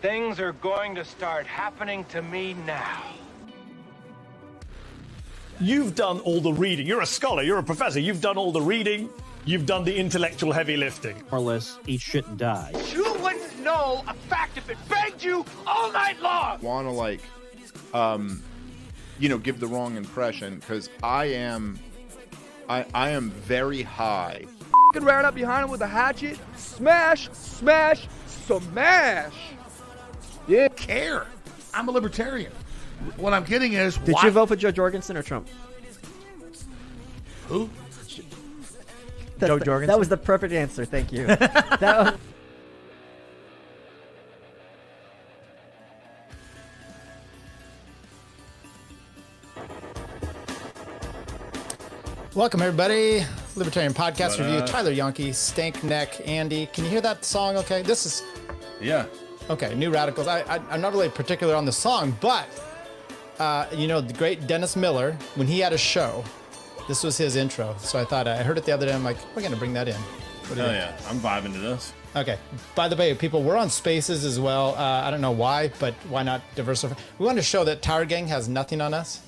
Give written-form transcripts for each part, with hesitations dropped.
Things are going to start happening to me now. You've done all the reading. You're a scholar. You're a professor. You've done all the reading. You've done the intellectual heavy lifting. More or less, eat shit and die. You wouldn't know a fact if it begged you all night long. Want to give the wrong impression, because I am very high. Fucking ran up behind him with a hatchet. Smash, smash, smash. Yeah. Care. I'm a libertarian. What I'm getting is, Did you vote for Joe Jorgensen or Trump? Who? Joe Jorgensen. That was the perfect answer. Thank you. That was... Welcome, everybody. Libertarian Podcast Review. Tyler Yonke, Stank Neck, Andy. Can you hear that song okay? This is... Yeah. Okay, New Radicals. I'm not really particular on the song, but, the great Dennis Miller, when he had a show, this was his intro. So I thought, I heard it the other day. I'm like, we're going to bring that in. Oh, yeah. I'm vibing to this. Okay. By the way, people, we're on Spaces as well. I don't know why, but why not diversify? We want to show that Tower Gang has nothing on us.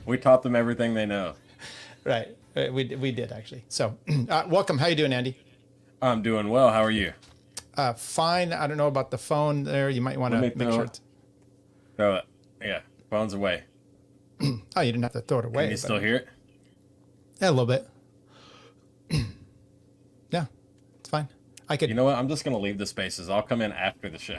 We taught them everything they know. Right. We did, actually. So, welcome. How you doing, Andy? I'm doing well. How are you? Fine. I don't know about the phone there. You might want to make sure it's... Throw it. Yeah. Phone's away. Oh, you didn't have to throw it away. Can you still hear it? Yeah, a little bit. Yeah, it's fine. I could... You know what? I'm just going to leave the Spaces. I'll come in after the show.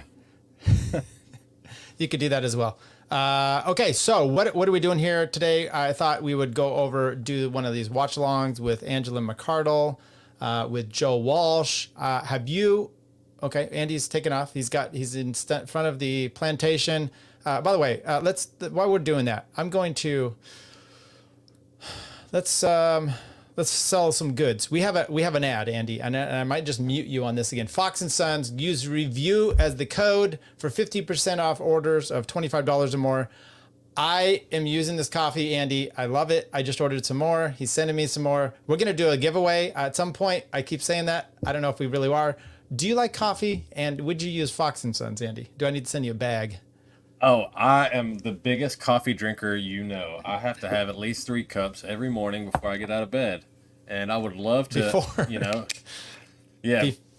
You could do that as well. Okay, so what are we doing here today? I thought we would do one of these watch-alongs with Angela McCardle, with Joe Walsh. Have you... Okay, Andy's taken off. He's in front of the plantation. By the way, while we're doing that, I'm going to... Let's sell some goods. We have an ad, Andy, and I might just mute you on this again. Fox & Sons, use review as the code for 50% off orders of $25 or more. I am using this coffee, Andy. I love it. I just ordered some more. He's sending me some more. We're going to do a giveaway at some point. I keep saying that. I don't know if we really are. Do you like coffee? And would you use Fox & Sons, Andy? Do I need to send you a bag? Oh, I am the biggest coffee drinker you know. I have to have at least 3 cups every morning before I get out of bed. And I would love to,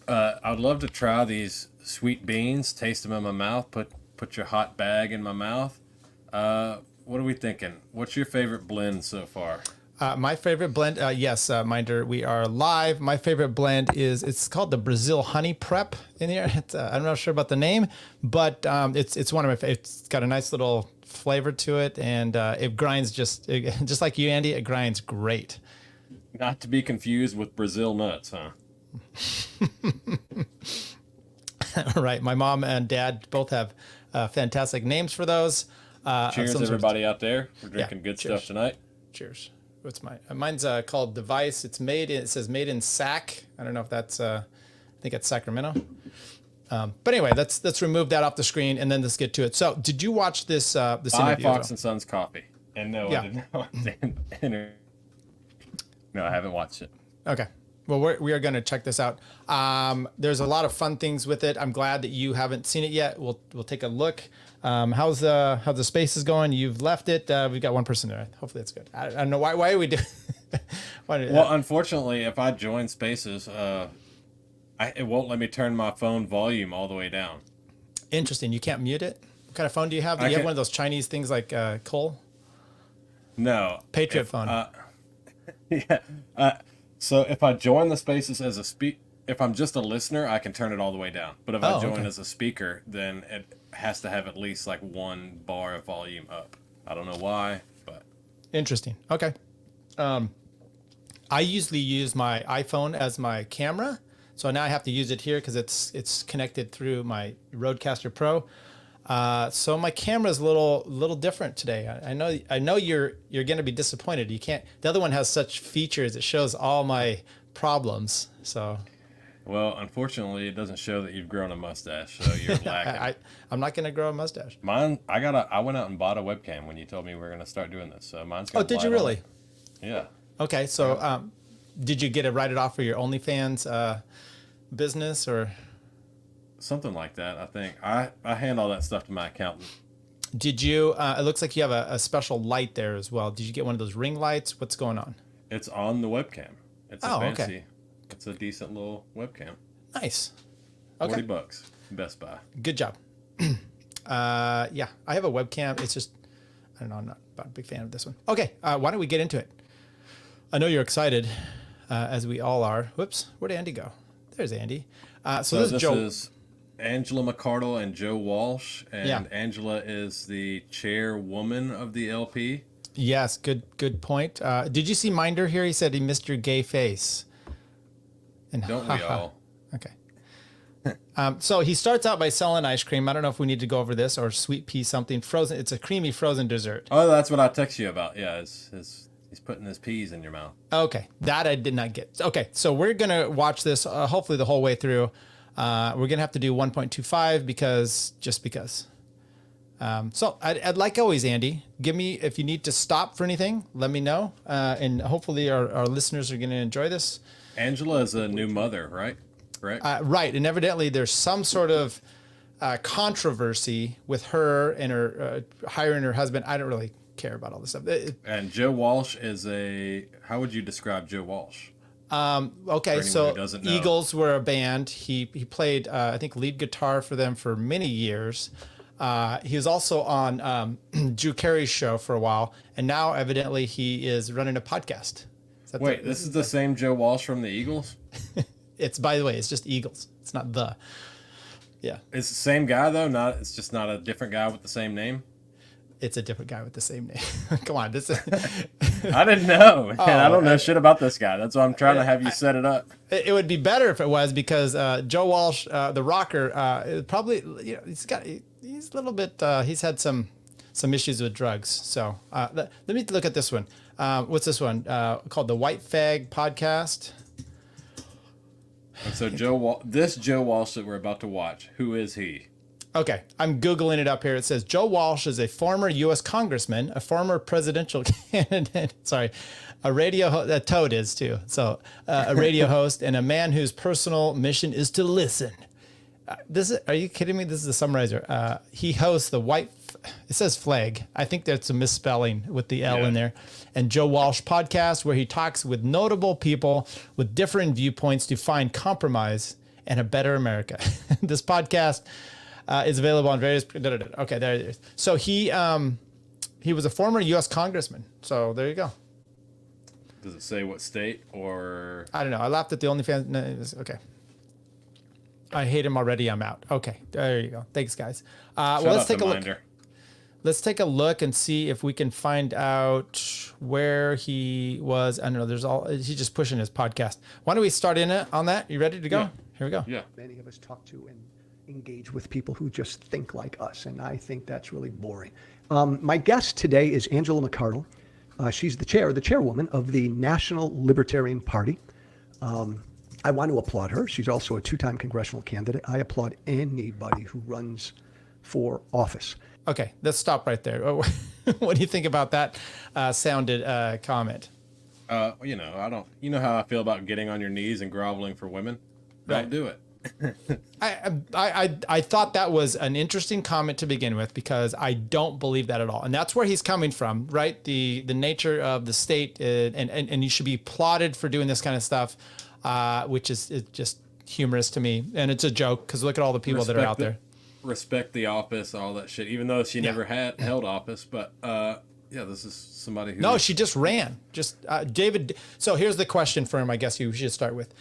I'd love to try these sweet beans, taste them in my mouth, put your hot bag in my mouth. What are we thinking? What's your favorite blend so far? My favorite blend, yes, Minder, we are live. My favorite blend it's called the Brazil Honey Prep in here. I'm not sure about the name, but it's one of my favorites. It's got a nice little flavor to it, and it grinds just like you, Andy. It grinds great. Not to be confused with Brazil nuts, huh? Right. My mom and dad both have fantastic names for those. Cheers, everybody out there. We're drinking good stuff tonight. Cheers. What's mine's called Device. It says made in Sac. I don't know if that's I think it's Sacramento. But anyway, let's remove that off the screen and then let's get to it. So, did you watch this interview? Buy Fox & Sons coffee. And no, I did not. No, I haven't watched it. Okay. Well, we are going to check this out. There's a lot of fun things with it. I'm glad that you haven't seen it yet. We'll take a look. How's the Spaces going? You've left it. We've got one person there. Hopefully that's good. I don't know why are we doing. Well, unfortunately, if I join Spaces, it won't let me turn my phone volume all the way down. Interesting. You can't mute it. What kind of phone do you have? Do you have one of those Chinese things like Cole? No. Patriot phone. Yeah. So if I join the Spaces as if I'm just a listener, I can turn it all the way down. But if I join as a speaker, then it has to have at least like 1 bar of volume up. I don't know why, but interesting. Okay. I usually use my iPhone as my camera, so now I have to use it here because it's connected through my Rodecaster Pro. So my camera's a little different today. I know you're going to be disappointed. You can't. The other one has such features. It shows all my problems. So. Well, unfortunately, it doesn't show that you've grown a mustache, so you're lacking. I'm not going to grow a mustache. Mine, I went out and bought a webcam when you told me we were going to start doing this. So mine's got. Oh, did you really? Yeah. Okay, so did you write it off for your OnlyFans business or? something like that. I think I hand all that stuff to my accountant. Did you? It looks like you have a special light there as well. Did you get one of those ring lights? What's going on? It's on the webcam. It's a fancy. Okay. It's a decent little webcam. Nice. Okay. $40, Best Buy. Good job. Yeah, I have a webcam. It's just, I don't know. I'm not a big fan of this one. Okay, why don't we get into it? I know you're excited, as we all are. Whoops, where'd Andy go? There's Andy. So this is Angela McCardle and Joe Walsh, and Yeah. Angela is the chairwoman of the LP. Yes, good point. Did you see Minder here? He said he missed your gay face. And Don't we all? Okay. So he starts out by selling ice cream. I don't know if we need to go over this, or sweet pea something frozen. It's a creamy frozen dessert. Oh, that's what I text you about. Yeah, he's putting his peas in your mouth. Okay, that I did not get. Okay, so we're gonna watch this hopefully the whole way through. We're gonna have to do 1.25 because. So I'd like always, Andy, give me, if you need to stop for anything, let me know. And hopefully our listeners are gonna enjoy this. Angela is a new mother, right? Correct. Right, and evidently there's some sort of controversy with her and her hiring her husband. I don't really care about all this stuff. And Joe Walsh is how would you describe Joe Walsh? Okay, so Eagles were a band. He played, I think, lead guitar for them for many years. He was also on Drew Carey's show for a while, and now evidently he is running a podcast. Wait, this is the same Joe Walsh from the Eagles? It's, by the way, it's just Eagles. It's not the. Yeah. It's the same guy though. It's just not a different guy with the same name. It's a different guy with the same name. Come on, this. I didn't know, man. I don't know shit about this guy. That's why I'm trying to have you set it up. It would be better if it was, because Joe Walsh, the rocker, probably he's a little bit. He's had some issues with drugs. So let me look at this one. What's this one called? The White Fag Podcast. And so this Joe Walsh that we're about to watch, who is he? Okay, I'm Googling it up here. It says Joe Walsh is a former U.S. congressman, a former presidential candidate, a radio Toad is too. So a radio host, and a man whose personal mission is to listen. Are you kidding me? This is the summarizer. He hosts the it says flag. I think that's a misspelling with the L in there. And Joe Walsh podcast, where he talks with notable people with different viewpoints to find compromise and a better America. This podcast is available on various. Okay, there it is. So he was a former U.S. congressman. So there you go. Does it say what state or? I don't know. I laughed at the OnlyFans. No, okay. I hate him already. I'm out. Okay, there you go. Thanks, guys. Well, let's take a look. Let's take a look and see if we can find out where he was. I don't know. He's just pushing his podcast. Why don't we start on that? You ready to go? Yeah. Here we go. Yeah. Many of us talk to and engage with people who just think like us, and I think that's really boring. My guest today is Angela McCardle. She's the chairwoman of the National Libertarian Party. I want to applaud her. She's also a two-time congressional candidate. I applaud anybody who runs for office. Okay, let's stop right there. What do you think about that sounded comment? You know how I feel about getting on your knees and groveling for women. Don't do it. I thought that was an interesting comment to begin with, because I don't believe that at all, and that's where he's coming from, right? The nature of the state, and you should be applauded for doing this kind of stuff, which is just humorous to me, and it's a joke because look at all the people that are out there. Respect the office, all that shit, even though she never had held office. But this is somebody who. No, she just ran. David. So here's the question for him. I guess you should start with.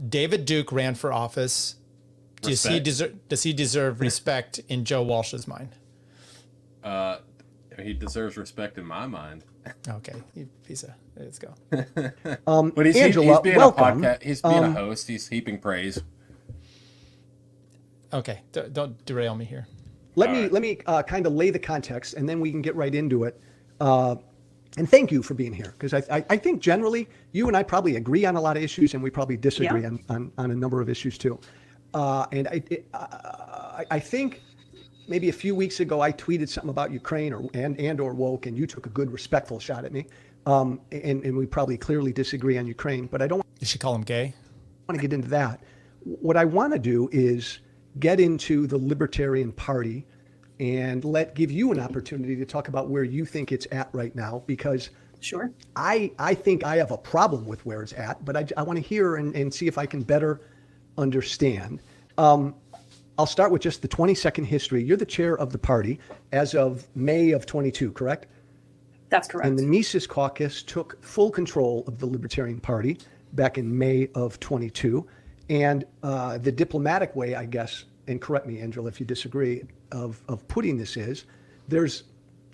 David Duke ran for office. Does he deserve respect in Joe Walsh's mind? He deserves respect in my mind. Okay, piece of. Let's go. But he's Angela, being welcome. He's being a host. He's heaping praise. Okay, don't derail me here. Let me kind of lay the context, and then we can get right into it. And thank you for being here, because I think generally you and I probably agree on a lot of issues, and we probably disagree on a number of issues too. And I think maybe a few weeks ago I tweeted something about Ukraine or woke, and you took a good respectful shot at me. And we probably clearly disagree on Ukraine, but I don't. You should call him gay. Want to get into that. What I want to do is get into the Libertarian Party and give you an opportunity to talk about where you think it's at right now, because Sure. I think I have a problem with where it's at, but I want to hear and see if I can better understand. I'll start with just the 20-second history. You're the chair of the party as of May of 22, correct? That's correct. And the Mises Caucus took full control of the Libertarian Party back in May of 22. And the diplomatic way, I guess, and correct me, Angela, if you disagree, of putting this is, there's,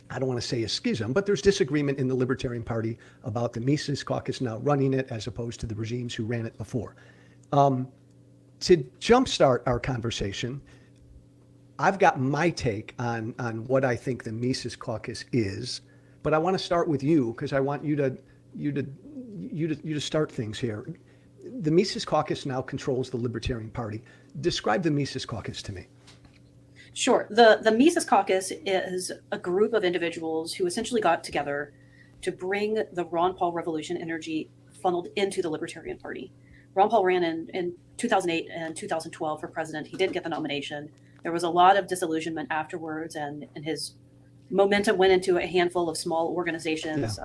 I don't want to say a schism, but there's disagreement in the Libertarian Party about the Mises Caucus now running it as opposed to the regimes who ran it before. To jumpstart our conversation, I've got my take on what I think the Mises Caucus is, but I want to start with you because I want you to start things here. The Mises Caucus now controls the Libertarian Party. Describe the Mises Caucus to me. Sure. The Mises Caucus is a group of individuals who essentially got together to bring the Ron Paul revolution energy funneled into the Libertarian Party. Ron Paul ran in 2008 and 2012 for president. He didn't get the nomination. There was a lot of disillusionment afterwards, and his momentum went into a handful of small organizations,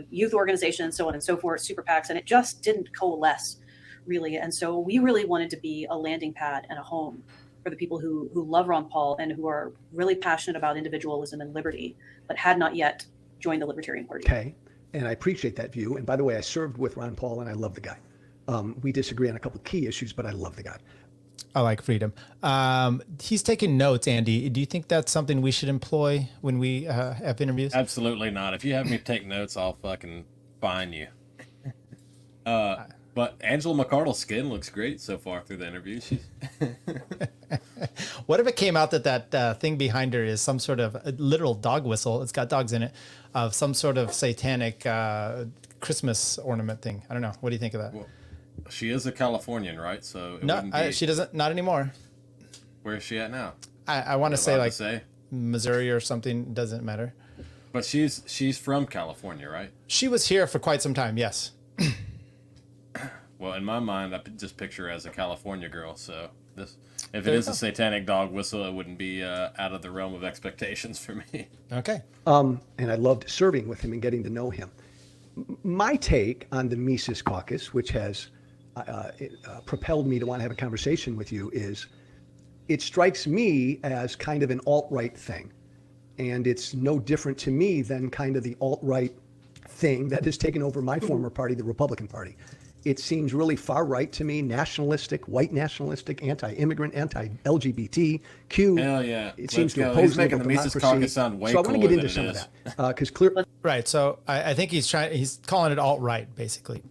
youth organizations, so on and so forth, super PACs, and it just didn't coalesce really. And so we really wanted to be a landing pad and a home for the people who love Ron Paul and who are really passionate about individualism and liberty, but had not yet joined the Libertarian Party. Okay, and I appreciate that view. And by the way, I served with Ron Paul, and I love the guy. We disagree on a couple of key issues, but I love the guy. I like freedom. He's taking notes, Andy. Do you think that's something we should employ when we have interviews? Absolutely not. If you have me take notes, I'll fucking fine you. But Angela McCardle's skin looks great so far through the interview. What if it came out that thing behind her is some sort of a literal dog whistle? It's got dogs in it, of some sort of satanic Christmas ornament thing. I don't know. What do you think of that? Well, she is a Californian, right? So she doesn't. Not anymore. Where is she at now? I want to say Missouri or something. Doesn't matter. But she's from California, right? She was here for quite some time. Yes. Well, in my mind, I just picture her as a California girl. So if it is a satanic dog whistle, it wouldn't be out of the realm of expectations for me. Okay. And I loved serving with him and getting to know him. My take on the Mises Caucus, which has propelled me to want to have a conversation with you, is it strikes me as kind of an alt-right thing. And it's no different to me than kind of the alt-right thing that has taken over my former party, the Republican Party. It seems really far right to me, nationalistic, white nationalistic, anti-immigrant, anti-LGBTQ. Hell yeah. It seems to oppose He's making the Mises Caucus sound way cooler than it is. So I want to get into some of that. Because clearly... Right. So I think he's calling it alt-right, basically.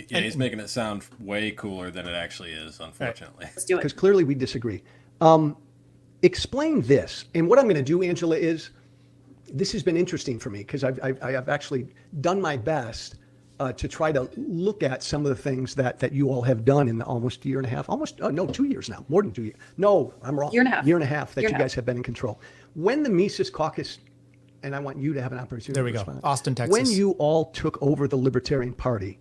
Yeah, he's making it sound way cooler than it actually is, unfortunately. Let's do it. Because clearly we disagree. Explain this. And what I'm going to do, Angela, is this has been interesting for me because I have actually done my best to try to look at some of the things that you all have done in the almost year and a half, 2 years now, more than 2 years. No, I'm wrong. Year and a half. Year and a half that you guys have been in control. When the Mises Caucus, and I want you to have an opportunity there we to go. respond. Austin, Texas. When you all took over the Libertarian Party,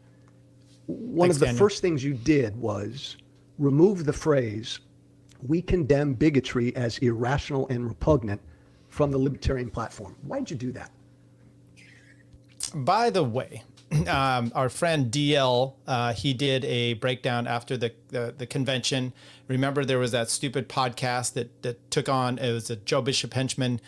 one of the first things you did was remove the phrase, "We condemn bigotry as irrational and repugnant," from the Libertarian platform. Why'd you do that? By the way, our friend DL, he did a breakdown after the convention. Remember, there was that stupid podcast that took on, it was a Joe Bishop Henchman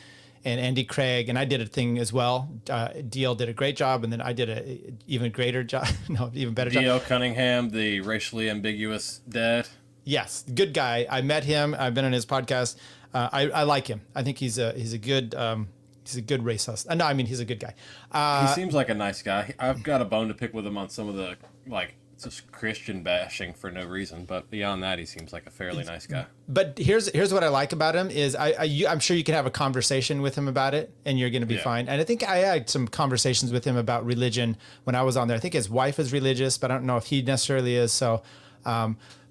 and Andy Craig, and I did a thing as well. DL did a great job, and then I did a even greater job, even better job. DL Cunningham, the racially ambiguous dad. Yes, good guy. I met him. I've been on his podcast. I like him. I think he's a good racist. No, I mean he's a good guy. He seems like a nice guy. I've got a bone to pick with him on some of the just Christian bashing for no reason, but beyond that, he seems like a fairly nice guy. But here's what I like about him is I'm sure you can have a conversation with him about it, and you're going to be fine. And I think I had some conversations with him about religion when I was on there. I think his wife is religious, but I don't know if he necessarily is. So.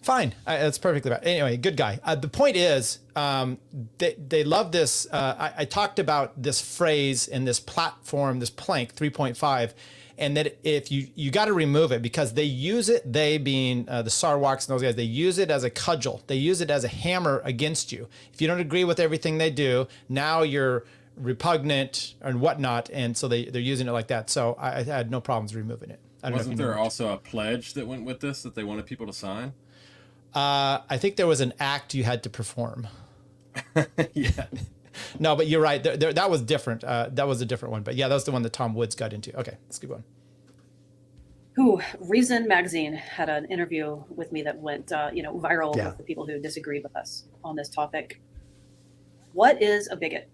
Fine. That's perfectly right. Anyway, good guy. The point is, they love this. I talked about this phrase in this platform, this plank 3.5, and that if you got to remove it because they use it, they being the Sarwaks and those guys, they use it as a cudgel. They use it as a hammer against you. If you don't agree with everything they do, now you're repugnant and whatnot, and so they're using it like that. So I had no problems removing it. Wasn't there also a pledge that went with this that they wanted people to sign? I think there was an act you had to perform. Yeah. No, but you're right. That was different. That was a different one. But yeah, that was the one that Tom Woods got into. Okay, let's keep going. Reason Magazine had an interview with me that went, viral with the people who disagree with us on this topic. What is a bigot?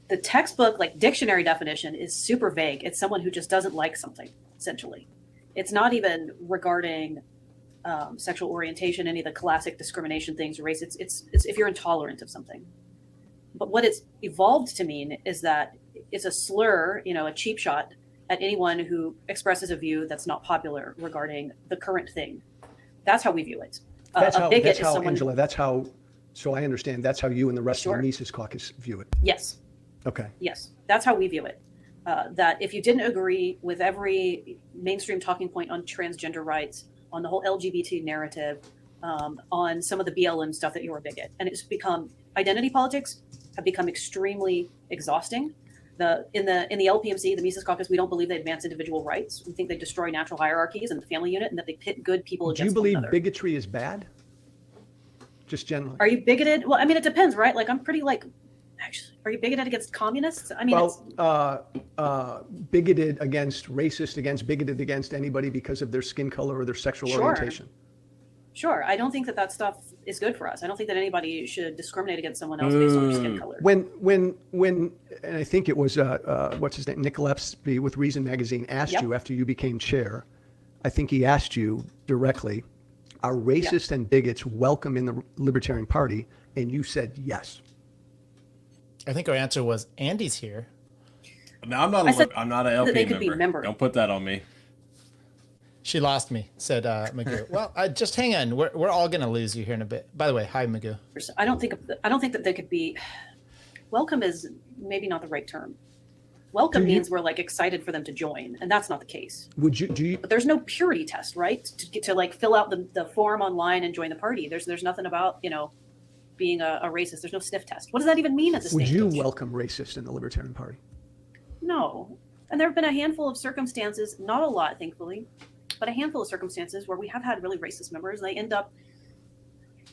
The textbook, like dictionary definition, is super vague. It's someone who just doesn't like something, essentially. It's not even regarding sexual orientation, any of the classic discrimination things, race. It's if you're intolerant of something. But what it's evolved to mean is that it's a slur, a cheap shot at anyone who expresses a view that's not popular regarding the current thing. That's how we view it. Angela, so I understand that's how you and the rest of the Mises Caucus view it. Yes. Okay. Yes, that's how we view it. That if you didn't agree with every mainstream talking point on transgender rights, on the whole LGBT narrative, on some of the BLM stuff, that you're a bigot. And it's become, identity politics have become extremely exhausting. In the LPMC, the Mises Caucus, we don't believe they advance individual rights. We think they destroy natural hierarchies and the family unit, and that they pit good people against one another. Do you believe bigotry is bad? Just generally. Are you bigoted? Well, I mean, it depends, right? Like, I'm pretty actually, are you bigoted against communists? I mean, bigoted against bigoted against anybody because of their skin color or their sexual orientation. Sure. I don't think that stuff is good for us. I don't think that anybody should discriminate against someone else based on their skin color. When, and I think it was, what's his name, Nick Gillespie with Reason Magazine asked you after you became chair, I think he asked you directly, are racists and bigots welcome in the Libertarian Party? And you said yes. I think our answer was Andy's here. No, I'm not an LP member. Don't put that on me. She lost me, said Magoo. Well, just hang on. We're all going to lose you here in a bit. By the way, hi, Magoo. I don't think that they could be. Welcome is maybe not the right term. Welcome means we're excited for them to join, and that's not the case. But there's no purity test, right? To fill out the form online and join the party. There's nothing about being a racist. There's no sniff test. What does that even mean at this stage? Would you welcome racists in the Libertarian Party? No. And there have been a handful of circumstances, not a lot, thankfully, but a handful of circumstances where we have had really racist members. They end up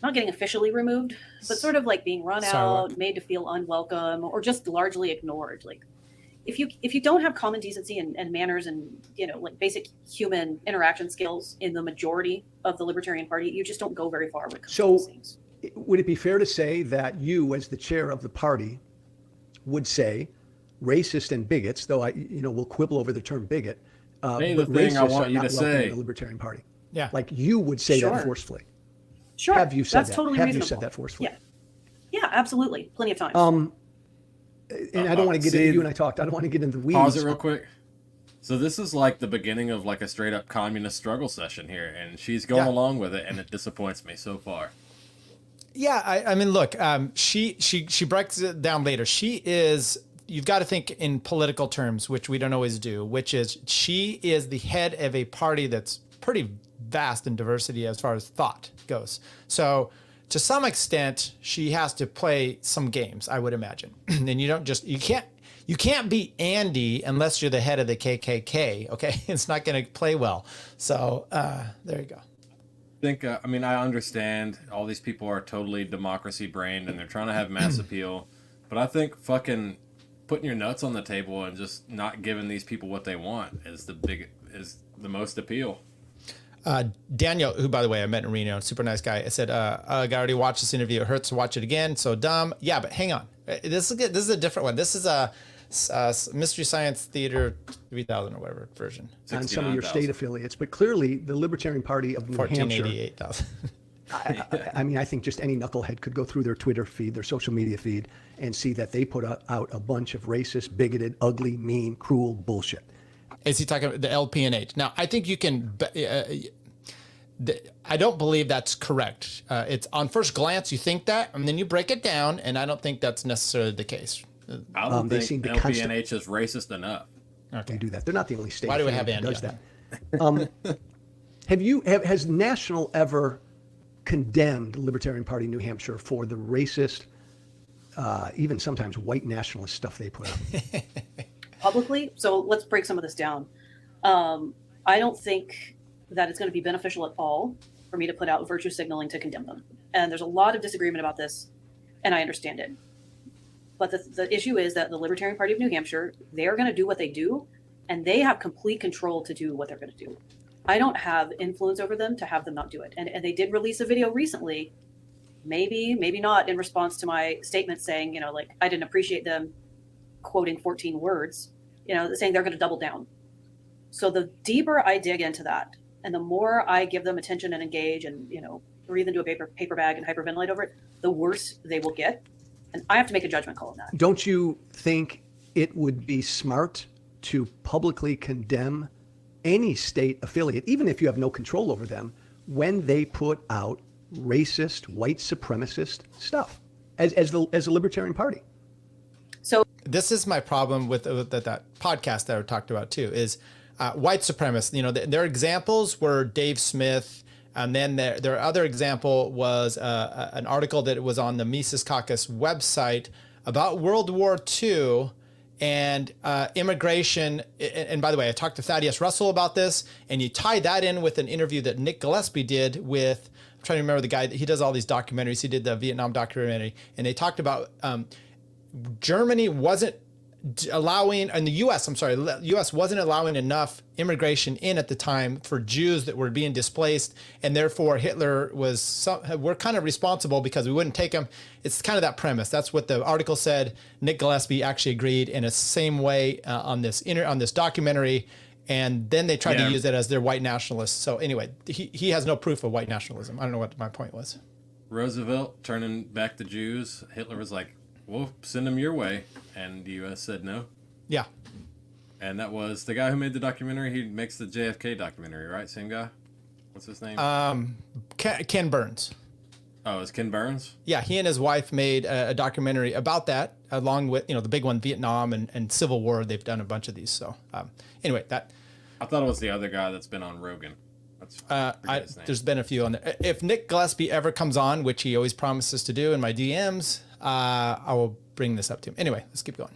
not getting officially removed, but sort of being run out, made to feel unwelcome, or just largely ignored. If you don't have common decency and manners and basic human interaction skills in the majority of the Libertarian Party, you just don't go very far with those things. Would it be fair to say that you, as the chair of the party, would say racist and bigots, though we'll quibble over the term bigot, the but thing I racists want are you not to welcome say. in the Libertarian Party? Yeah. You would say that forcefully. Sure. Have you said That's that? Totally Have reasonable. you said that forcefully? Yeah, absolutely. Plenty of times. And I don't want to get into, you and I talked, I don't want to get into the weeds. Pause it real quick. So this is the beginning of a straight up communist struggle session here, and she's going along with it, and it disappoints me so far. Yeah, I mean, look, she breaks it down later. She is, you've got to think in political terms, which we don't always do, which is she is the head of a party that's pretty vast in diversity as far as thought goes. So to some extent, she has to play some games, I would imagine. And you can't be Andy unless you're the head of the KKK. Okay, it's not going to play well. So there you go. I understand all these people are totally democracy brained and they're trying to have mass appeal, but I think fucking putting your nuts on the table and just not giving these people what they want is the most appeal. Daniel, who by the way I met in Reno, super nice guy. I said, I already watched this interview. It hurts to watch it again. So dumb. Yeah, but hang on. This is a different one. This is a Mystery Science Theater 3000 or whatever version. On some of your state affiliates, but clearly the Libertarian Party of New Hampshire. 1488,000. I think just any knucklehead could go through their Twitter feed, their social media feed, and see that they put out a bunch of racist, bigoted, ugly, mean, cruel bullshit. Is he talking about the LPNH? Now, I think you can. I don't believe that's correct. It's on first glance you think that, and then you break it down, and I don't think that's necessarily the case. I don't think LPNH is racist enough. They do that. They're not the only state Why do we have that Andy does on that. Has National ever condemned the Libertarian Party New Hampshire for the racist, even sometimes white nationalist stuff they put out? Publicly? So let's break some of this down. I don't think that it's going to be beneficial at all for me to put out virtue signaling to condemn them. And there's a lot of disagreement about this, and I understand it. But the issue is that the Libertarian Party of New Hampshire, they're going to do what they do, and they have complete control to do what they're going to do. I don't have influence over them to have them not do it. And they did release a video recently, maybe not, in response to my statement saying, like, I didn't appreciate them quoting 14 words, saying they're going to double down. So the deeper I dig into that, and the more I give them attention and engage and, breathe into a paper bag and hyperventilate over it, the worse they will get. And I have to make a judgment call on that. Don't you think it would be smart to publicly condemn any state affiliate, even if you have no control over them, when they put out racist, white supremacist stuff as a Libertarian Party? So this is my problem with that podcast that I talked about too, is white supremacists. Their examples were Dave Smith, and then their other example was an article that was on the Mises Caucus website about World War II and immigration. And by the way, I talked to Thaddeus Russell about this, and you tie that in with an interview that Nick Gillespie did with, I'm trying to remember the guy, he does all these documentaries. He did the Vietnam documentary, and they talked about Germany wasn't allowing, and the U.S. wasn't allowing enough immigration in at the time for Jews that were being displaced, and therefore Hitler we're kind of responsible because we wouldn't take them. It's kind of that premise. That's what the article said. Nick Gillespie actually agreed in the same way on this documentary, and then they tried to use it as their white nationalists. So anyway, he has no proof of white nationalism. I don't know what my point was. Roosevelt turning back the Jews. Hitler was like, we'll send them your way. And the U.S. said no. Yeah. And that was the guy who made the documentary. He makes the JFK documentary, right? Same guy? What's his name? Ken Burns. Oh, it's Ken Burns? Yeah, he and his wife made a documentary about that, along with, the big one, Vietnam and Civil War. They've done a bunch of these. So anyway, that... I thought it was the other guy that's been on Rogan. There's been a few on there. If Nick Gillespie ever comes on, which he always promises to do in my DMs, I will bring this up to him. Anyway, let's keep going.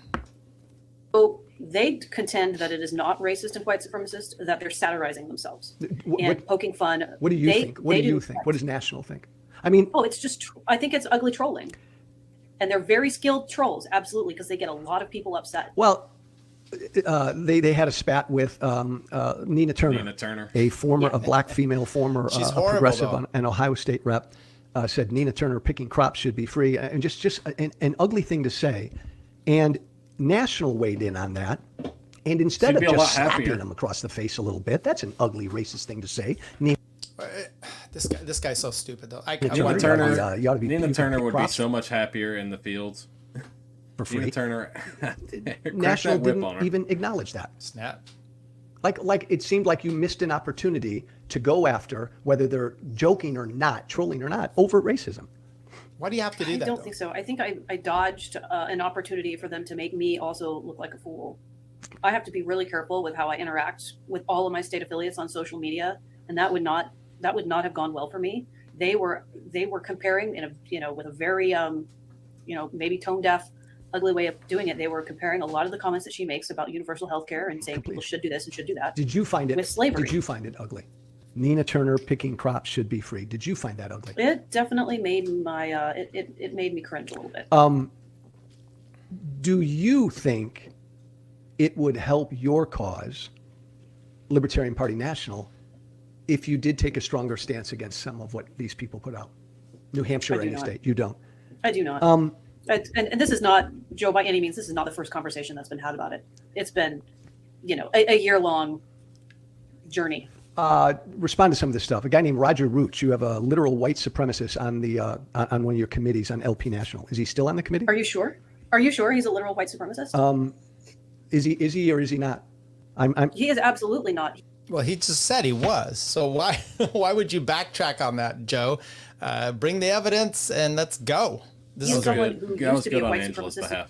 So they contend that it is not racist and white supremacist, that they're satirizing themselves and poking fun. What do you think? What do you think? What does National think? I mean, it's just, I think it's ugly trolling. And they're very skilled trolls, absolutely, because they get a lot of people upset. Well, they had a spat with Nina Turner, a black female former progressive an Ohio State rep. Said Nina Turner picking crops should be free, and just an ugly thing to say. And National weighed in on that, and instead of just slapping him across the face a little bit, that's an ugly racist thing to say. This guy's so stupid though. Nina Turner would be so much happier in the fields for free. Nina Turner, National didn't even acknowledge that. Snap. Like it seemed like you missed an opportunity to go after, whether they're joking or not, trolling or not, overt racism. Why do you have to do that? I don't think so. I think I dodged an opportunity for them to make me also look like a fool. I have to be really careful with how I interact with all of my state affiliates on social media, and that would not have gone well for me. They were comparing with a very maybe tone deaf, ugly way of doing it. They were comparing a lot of the comments that she makes about universal health care and saying people should do this and should do that. Did you find it with slavery? Did you find it ugly? Nina Turner picking crops should be free. Did you find that ugly? It definitely made my it made me cringe a little bit. Do you think it would help your cause, Libertarian Party National, if you did take a stronger stance against some of what these people put out? New Hampshire or any state? You don't? I do not. And this is not, Joe, by any means, this is not the first conversation that's been had about it. It's been, a year-long journey. Respond to some of this stuff. A guy named Roger Roots, you have a literal white supremacist on the on one of your committees on LP National. Is he still on the committee? Are you sure? Are you sure he's a literal white supremacist? Is he or is he not? He is absolutely not. Well, he just said he was. So why would you backtrack on that, Joe? Bring the evidence and let's go. He's someone who used to be a white supremacist.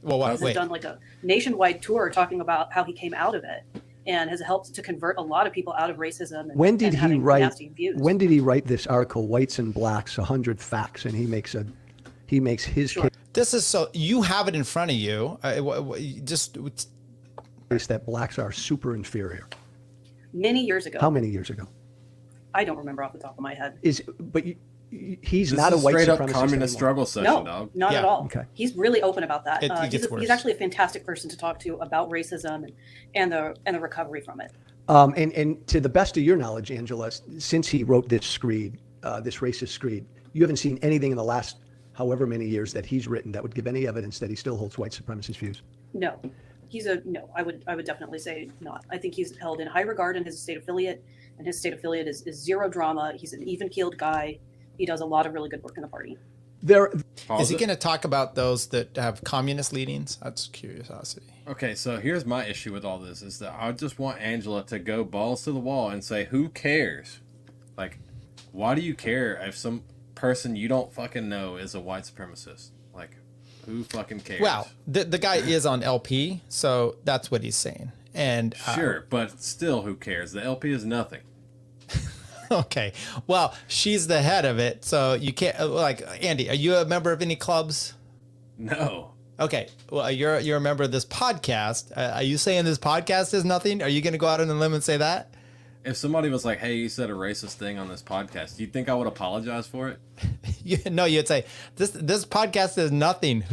Well, He's done like a nationwide tour talking about how he came out of it and has helped to convert a lot of people out of racism. And, when did he write? Nasty views. When did he write this article, "Whites and Blacks: 100 Facts"? And he makes his Sure. case. This is so you have it in front of you. Just That blacks are super inferior. Many years ago. How many years ago? I don't remember off the top of my head. He's This not a is white straight up supremacist communist anymore. struggle session, No, dog. not at all. Okay. He's really open about that. It gets worse. He's actually a fantastic person to talk to about racism and the recovery from it. And to the best of your knowledge, Angela, since he wrote this screed, this racist screed, you haven't seen anything in the last however many years that he's written that would give any evidence that he still holds white supremacist views. No, no. I would definitely say not. I think he's held in high regard in his state affiliate, and his state affiliate is zero drama. He's an even-keeled guy. He does a lot of really good work in the party. Is he going to talk about those that have communist leanings? That's curiosity. Okay, so here's my issue with all this is that I just want Angela to go balls to the wall and say, who cares? Like, why do you care if some person you don't fucking know is a white supremacist? Like, who fucking cares? Well, the guy is on LP, so that's what he's saying. And sure, but still, who cares? The LP is nothing. Okay. Well, she's the head of it, so you can't like Andy. Are you a member of any clubs? No. Okay. Well, you're a member of this podcast. Are you saying this podcast is nothing? Are you going to go out on a limb and say that? If somebody was like, "Hey, you said a racist thing on this podcast," do you think I would apologize for it? No, you'd say this podcast is nothing.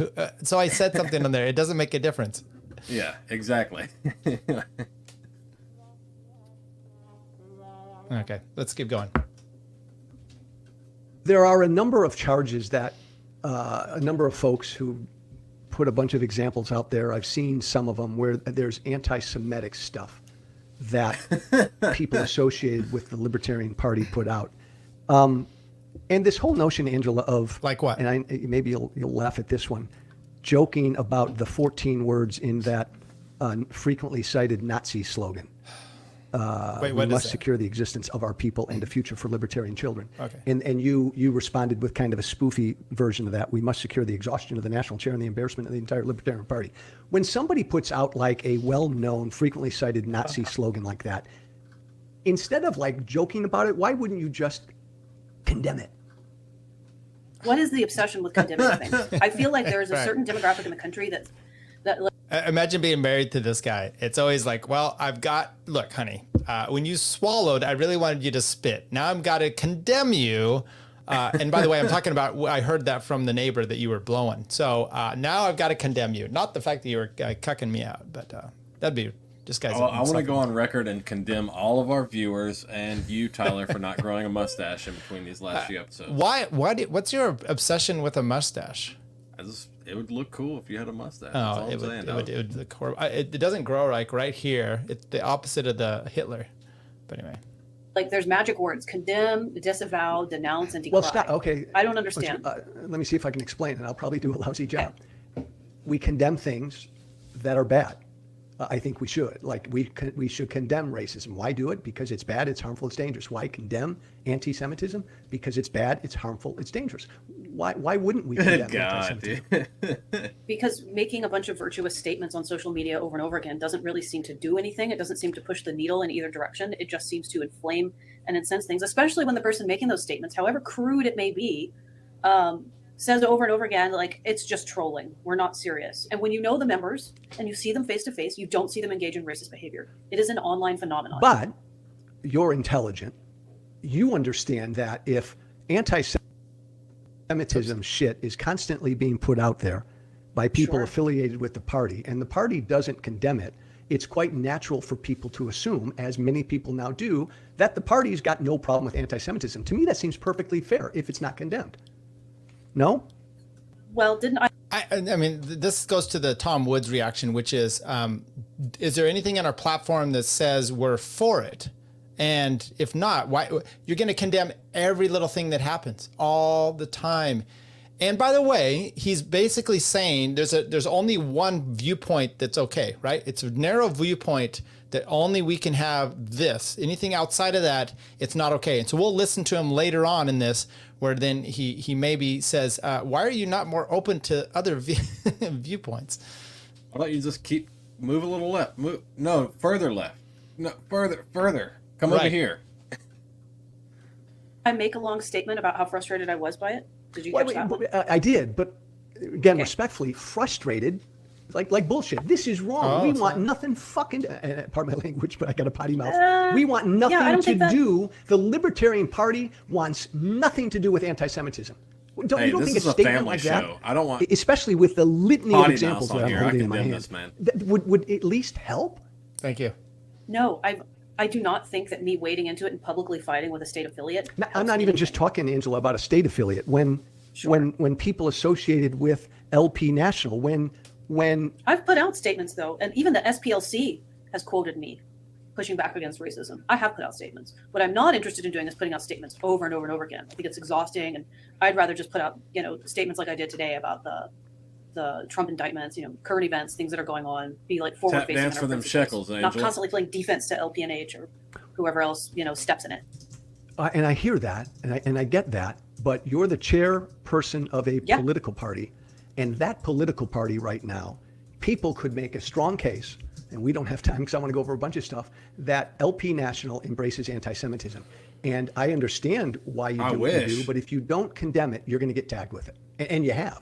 So I said something on there. It doesn't make a difference. Yeah, exactly. Okay, let's keep going. There are a number of charges that a number of folks who put a bunch of examples out there. I've seen some of them where there's anti-Semitic stuff that people associated with the Libertarian Party put out. And this whole notion, Angela, of like what? And maybe you'll laugh at this one, joking about the 14 words in that frequently cited Nazi slogan. Wait, we must secure the existence of our people and a future for libertarian children. Okay. And you responded with kind of a spoofy version of that. We must secure the exhaustion of the national chair and the embarrassment of the entire Libertarian Party. When somebody puts out like a well-known, frequently cited Nazi slogan like that, instead of like joking about it, why wouldn't you just condemn it? What is the obsession with condemning things? I feel like there is a certain demographic in the country that Imagine being married to this guy. It's always like, well, look, honey, when you swallowed, I really wanted you to spit. Now I've got to condemn you. And by the way, I'm talking about, I heard that from the neighbor that you were blowing. So now I've got to condemn you. Not the fact that you were cucking me out, but that'd be just guys. I want to go on record and condemn all of our viewers and you, Tyler, for not growing a mustache in between these last few episodes. What's your obsession with a mustache? It would look cool if you had a mustache. Oh, it would look horrible. It doesn't grow like right here. It's the opposite of the Hitler. But anyway. Like there's magic words: condemn, disavow, denounce, and decry. Well, stop. Okay. I don't understand. Let me see if I can explain, and I'll probably do a lousy job. Okay. We condemn things that are bad. I think we should. Like we should condemn racism. Why do it? Because it's bad, it's harmful, it's dangerous. Why condemn anti-Semitism? Because it's bad, it's harmful, it's dangerous. Why wouldn't we condemn anti-Semitism? Because making a bunch of virtuous statements on social media over and over again doesn't really seem to do anything. It doesn't seem to push the needle in either direction. It just seems to inflame and incense things, especially when the person making those statements, however crude it may be, says over and over again, like, it's just trolling. We're not serious. And when you know the members and you see them face to face, you don't see them engage in racist behavior. It is an online phenomenon. But you're intelligent. You understand that if anti-Semitism shit is constantly being put out there by people affiliated with the party, and the party doesn't condemn it, it's quite natural for people to assume, as many people now do, that the party's got no problem with anti-Semitism. To me, that seems perfectly fair if it's not condemned. No? Well, didn't I mean, this goes to the Tom Woods reaction, which is there anything on our platform that says we're for it? And if not, why you're going to condemn every little thing that happens all the time? And by the way, he's basically saying there's only one viewpoint that's okay, right? It's a narrow viewpoint that only we can have this. Anything outside of that, it's not okay. And so we'll listen to him later on in this, where then he maybe says, why are you not more open to other viewpoints? Why don't you just move a little left? No, further left. No, further. Come over here. I make a long statement about how frustrated I was by it. Did you catch that one? I did, but again, respectfully, frustrated, like bullshit. This is wrong. We want nothing fucking, pardon my language, but I got a potty mouth. We want nothing to do. The Libertarian Party wants nothing to do with anti-Semitism. You don't think a statement like that, I don't want, especially with the litany of examples that I'm holding in my hand, would at least help? Thank you. No, I do not think that me wading into it and publicly fighting with a state affiliate. I'm not even just talking, Angela, about a state affiliate. When people associated with LP National, when I've put out statements though, and even the SPLC has quoted me pushing back against racism. I have put out statements. What I'm not interested in doing is putting out statements over and over and over again. I think it's exhausting, and I'd rather just put out, statements like I did today about the Trump indictments, current events, things that are going on, be like forward facing. Dance for them shekels, Angela. Not constantly playing defense to LPNH or whoever else, steps in it. And I hear that, and I get that, but you're the chairperson of a political party, and that political party right now, people could make a strong case, and we don't have time because I want to go over a bunch of stuff, that LP National embraces anti-Semitism. And I understand why you do what you do, but if you don't condemn it, you're going to get tagged with it. And you have.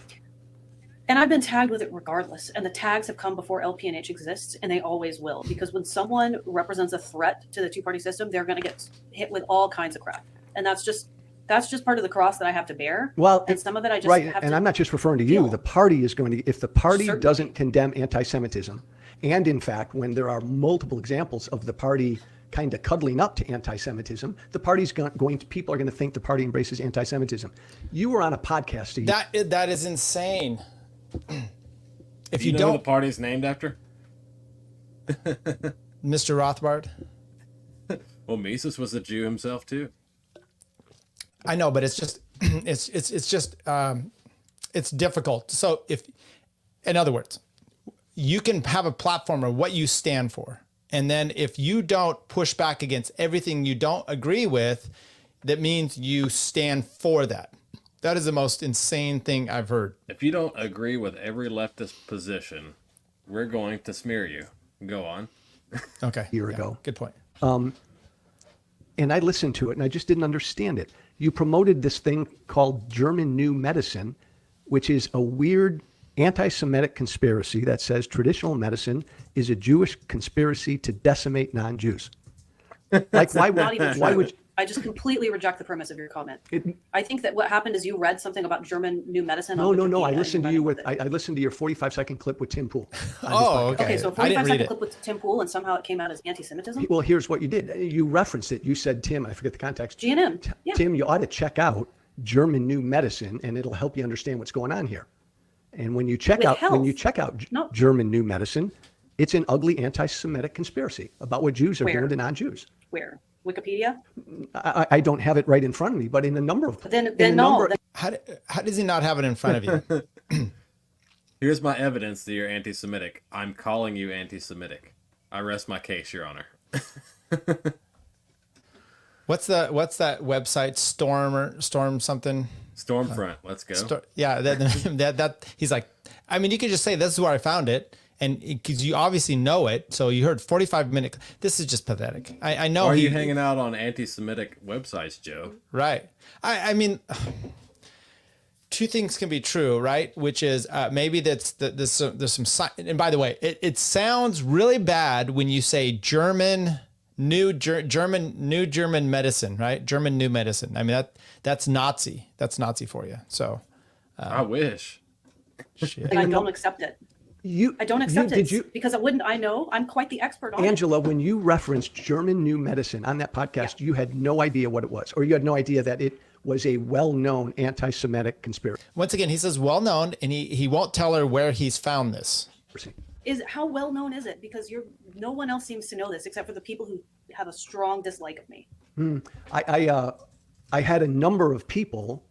And I've been tagged with it regardless. And the tags have come before LPNH exists, and they always will. Because when someone represents a threat to the two-party system, they're going to get hit with all kinds of crap. And that's just part of the cross that I have to bear. Well, and some of it I just have and to I'm not just referring to you. The party is going to, if the party Certainly. doesn't condemn anti-Semitism, and in fact, when there are multiple examples of the party kind of cuddling up to anti-Semitism, the party's people are going to think the party embraces anti-Semitism. You were on a podcast. That is insane. If you know who the party's named after? Mr. Rothbard. Well, Mises was a Jew himself too. I know, but it's just it's difficult. So in other words, you can have a platform of what you stand for, and then if you don't push back against everything you don't agree with, that means you stand for that. That is the most insane thing I've heard. If you don't agree with every leftist position, we're going to smear you. Go on. Okay. A year ago. Good point. And I listened to it, and I just didn't understand it. You promoted this thing called German New Medicine, which is a weird anti-Semitic conspiracy that says traditional medicine is a Jewish conspiracy to decimate non-Jews. Like, why would I just completely reject the premise of your comment. I think that what happened is you read something about German New Medicine. No. I listened to you I listened to your 45-second clip with Tim Pool. Okay. So a 45-second clip with Tim Pool, and somehow it came out as anti-Semitism. Well, here's what you did. You referenced it. You said, Tim, I forget the context. G&M. Yeah. Tim, you ought to check out German New Medicine, and it'll help you understand what's going on here. And when you check out German New Medicine, it's an ugly anti-Semitic conspiracy about what Jews are doing to non-Jews. Where? Wikipedia? I don't have it right in front of me, but in a number of How does he not have it in front of you? Here's my evidence that you're anti-Semitic. I'm calling you anti-Semitic. I rest my case, Your Honor. What's that website? Storm something? Stormfront. Let's go. That he's like. I mean, you could just say this is where I found it. And because you obviously know it, so you heard 45-minute. This is just pathetic. I know. Are you hanging out on anti-Semitic websites, Joe? Right. I mean, two things can be true, right? Which is maybe there's some. And by the way, it sounds really bad when you say German New Medicine, right? German New Medicine. I mean that's Nazi. That's Nazi for you. So. I wish. Shit. I don't accept it. I don't accept it because I know I'm quite the expert on Angela, when you referenced German New Medicine on that podcast, you had no idea what it was, or you had no idea that it was a well-known anti-Semitic conspiracy. Once again, he says well-known, and he won't tell her where he's found this. How well-known is it? Because no one else seems to know this except for the people who have a strong dislike of me. I had a number of people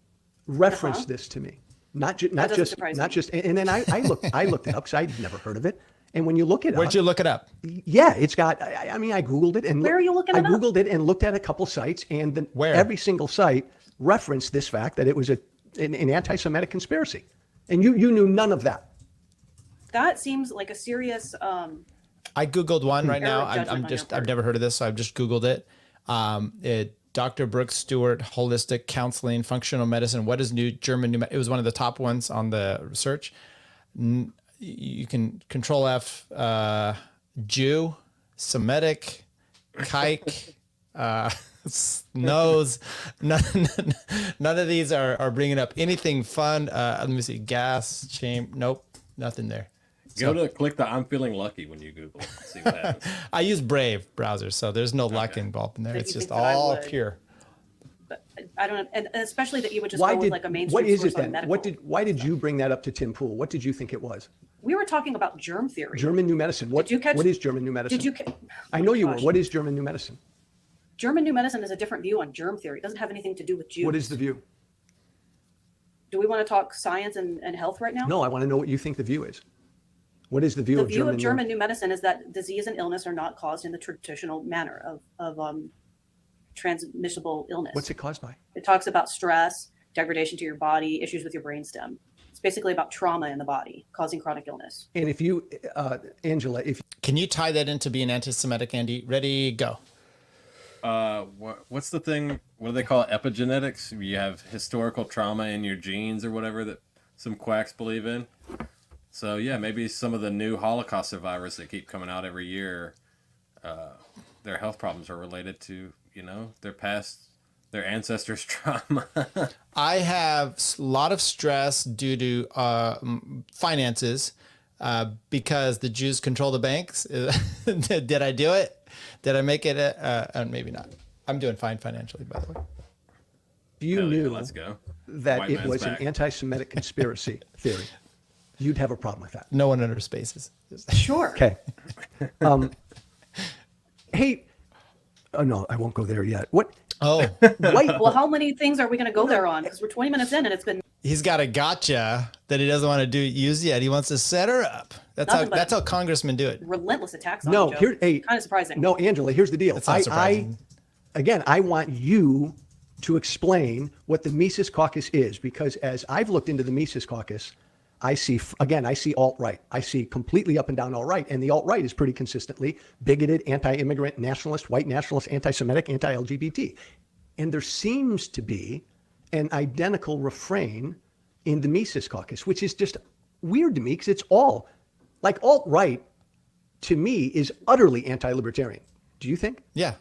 reference this to me. not doesn't just, surprise not me. just. And then I looked it up because I'd never heard of it. And when you look it Where'd up, you look it up? yeah, it's got. I mean, I googled it and Where are you looking I it up? googled it and looked at a couple sites, and then Where? every single site referenced this fact that it was an anti-Semitic conspiracy, and you knew none of that. That seems like a serious. I Googled one right now. Error of judgment on your part. I've never heard of this, so I've just Googled it. Dr. Brooks Stewart, Holistic Counseling, Functional Medicine. What is new German new? It was one of the top ones on the search. You can Control F, Jew, Semitic, kike, nose. None of these are bringing up anything fun. Let me see. Gas, shame. Nope, nothing there. Go to click the I'm feeling lucky when you Google it. See what happens. I use Brave browser, so there's no luck involved in there. That It's you just think that I all would. pure. But I don't know, and especially that you would just Why go with did like a mainstream what is source it on then? medical. Why did you bring that up to Tim Pool? What did you think it was? We were talking about germ theory. German New Medicine. What you catch- what is German New Medicine? Did you? I know you were. gosh. What is German New Medicine? German New Medicine is a different view on germ theory. It doesn't have anything to do with Jews. What is the view? Do we want to talk science and health right now? No, I want to know what you think the view is. What is the view The of view German? of German New Medicine is that disease and illness are not caused in the traditional manner of transmissible illness. What's it caused by? It talks about stress, degradation to your body, issues with your brainstem. It's basically about trauma in the body causing chronic illness. And if you, Angela, if Can you tie that into being anti-Semitic, Andy? Ready, go. What's the thing? What do they call it? Epigenetics? You have historical trauma in your genes or whatever that some quacks believe in. So yeah, maybe some of the new Holocaust survivors that keep coming out every year, their health problems are related to, their past, their ancestors' trauma. I have a lot of stress due to finances because the Jews control the banks. Did I do it? Did I make it? Maybe not. I'm doing fine financially, by the way. you Hell yeah, knew let's go. that White it man's was back. an anti-Semitic conspiracy theory, you'd have a problem with that. No one under spaces. Sure. Okay. Hey, oh no, I won't go there yet. What? Oh, White? Well, how many things are we going to go there on? Because we're 20 minutes in and it's been he's got a gotcha that he doesn't want to use yet. He wants to set her up. That's how congressmen do it. relentless attacks on No, Joe. here. Hey, Kind of surprising. No, Angela. Here's the deal. That's not surprising. Again, I want you to explain what the Mises Caucus is, because as I've looked into the Mises Caucus, I see alt-right. I see completely up and down alt-right, and the alt-right is pretty consistently bigoted, anti-immigrant, nationalist, white nationalist, anti-Semitic, anti-LGBT. And there seems to be an identical refrain in the Mises Caucus, which is just weird to me because it's all, like alt-right to me is utterly anti-libertarian. Do you think? Yeah.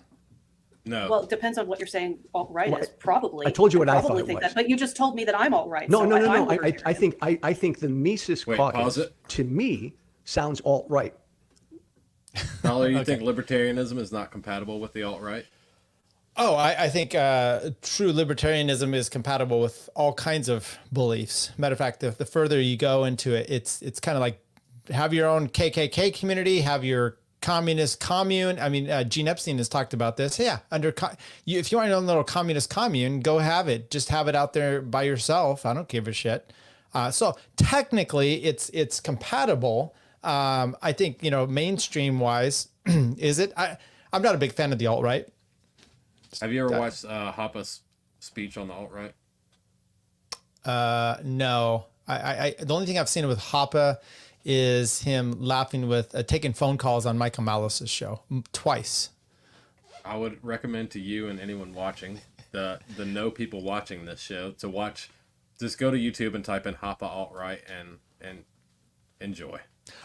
No. Well, it depends on what you're saying alt-right is, probably. I told you what I probably thought it think was. that, but you just told me that I'm alt-right. No, so no. I'm I libertarian. think the Mises Wait, pause Caucus it. to me sounds alt-right. Tyler, you think libertarianism is not compatible with the alt-right? Oh, I think true libertarianism is compatible with all kinds of beliefs. Matter of fact, the further you go into it, it's kind of like have your own KKK community, have your communist commune. I mean, Gene Epstein has talked about this. Yeah, if you want your own little communist commune, go have it. Just have it out there by yourself. I don't give a shit. So technically, it's compatible. I think mainstream wise, is it? I'm not a big fan of the alt-right. Have you ever watched Hoppe's speech on the alt-right? No. I the only thing I've seen with Hoppe is him laughing with taking phone calls on Michael Malice's show twice. I would recommend to you and anyone watching, the people watching this show, to watch. Just go to YouTube and type in Hoppe alt-right and enjoy.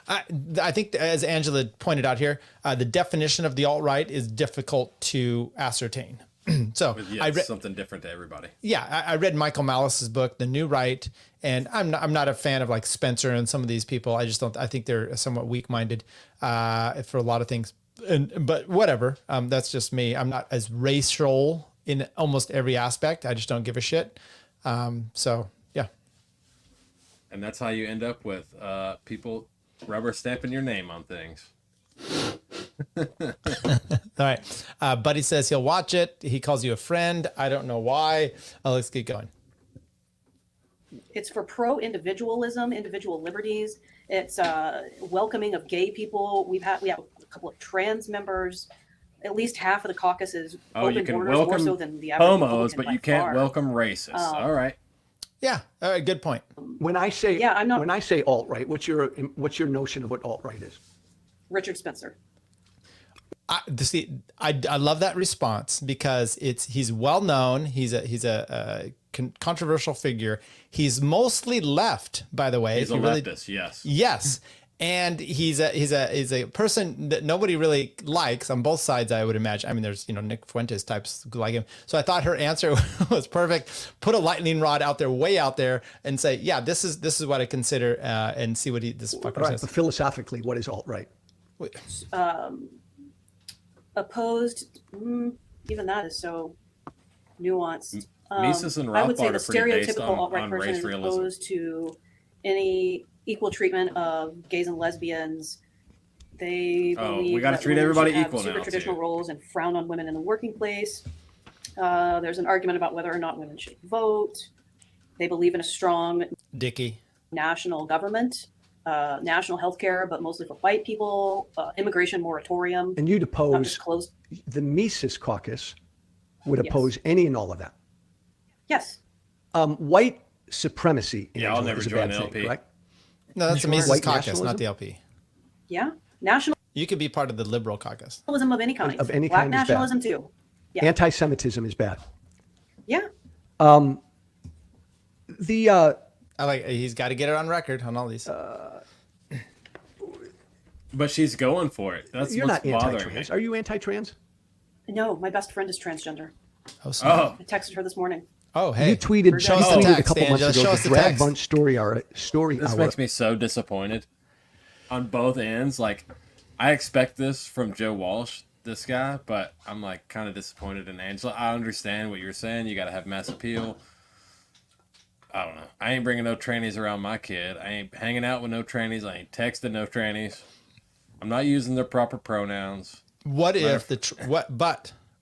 I think, as Angela pointed out here, the definition of the alt-right is difficult to ascertain. So Yeah, it's something different to everybody. Yeah, I read Michael Malice's book, The New Right, and I'm not a fan of like Spencer and some of these people. I just don't. I think they're somewhat weak-minded for a lot of things. But whatever. That's just me. I'm not as racial in almost every aspect. I just don't give a shit. So yeah. And that's how you end up with people rubber stamping your name on things. All right. Buddy says he'll watch it. He calls you a friend. I don't know why. Let's get going. It's for pro-individualism, individual liberties. It's welcoming of gay people. We have a couple of trans members. At least half of the caucus is open you can borders, more welcome so than the average homos, Republican but by you can't far. welcome racists. All right. Yeah, good point. When I say I'm not. when I say alt-right, what's your notion of what alt-right is? Richard Spencer. I love that response because he's well known. He's a controversial figure. He's mostly left, by the way. He's a leftist, yes. Yes. And he's a person that nobody really likes on both sides, I would imagine. I mean, there's Nick Fuentes types who like him. So I thought her answer was perfect. Put a lightning rod out there, way out there, and say, yeah, this is what I consider, and see what this fucker Right, says. but philosophically, what is alt-right? Opposed. Even that is so nuanced. Mises and I would say Rothbard the are pretty based stereotypical alt-right on person race is realism. opposed to any equal treatment of gays and lesbians. They believe we got to that treat women everybody should have equal super now, traditional too. roles and frown on women in the working place. There's an argument about whether or not women should vote. They believe in a strong Dickie. national government, national health care, but mostly for white people, immigration moratorium. And you'd not oppose just closed. the Mises caucus would Yes. oppose any and all of that. Yes. White supremacy, Yeah, I'll Angela, never is a join bad the thing, LP. correct? No, that's the Mises White caucus, nationalism? not the LP. Yeah. Nationalism You could be part of the liberal caucus. of any kind. Of any Black kind is bad. nationalism too. Yeah. Anti-Semitism is bad. Yeah. I like. He's got to get it on record on all these. But she's going for it. That's You're what's not bothering anti-trans. me. Are you anti-trans? No, my best friend is transgender. Oh, I texted her this morning. Oh, hey. You tweeted, Show us the a text, couple months Angela. ago Show the us the Drag text. Bunch story hour. this makes me so disappointed on both ends. Like, I expect this from Joe Walsh, this guy, but I'm like kind of disappointed in Angela. I understand what you're saying. You got to have mass appeal. I don't know. I ain't bringing no trannies around my kid. I ain't hanging out with no trannies. I ain't texting no trannies. I'm not using their proper pronouns. What if the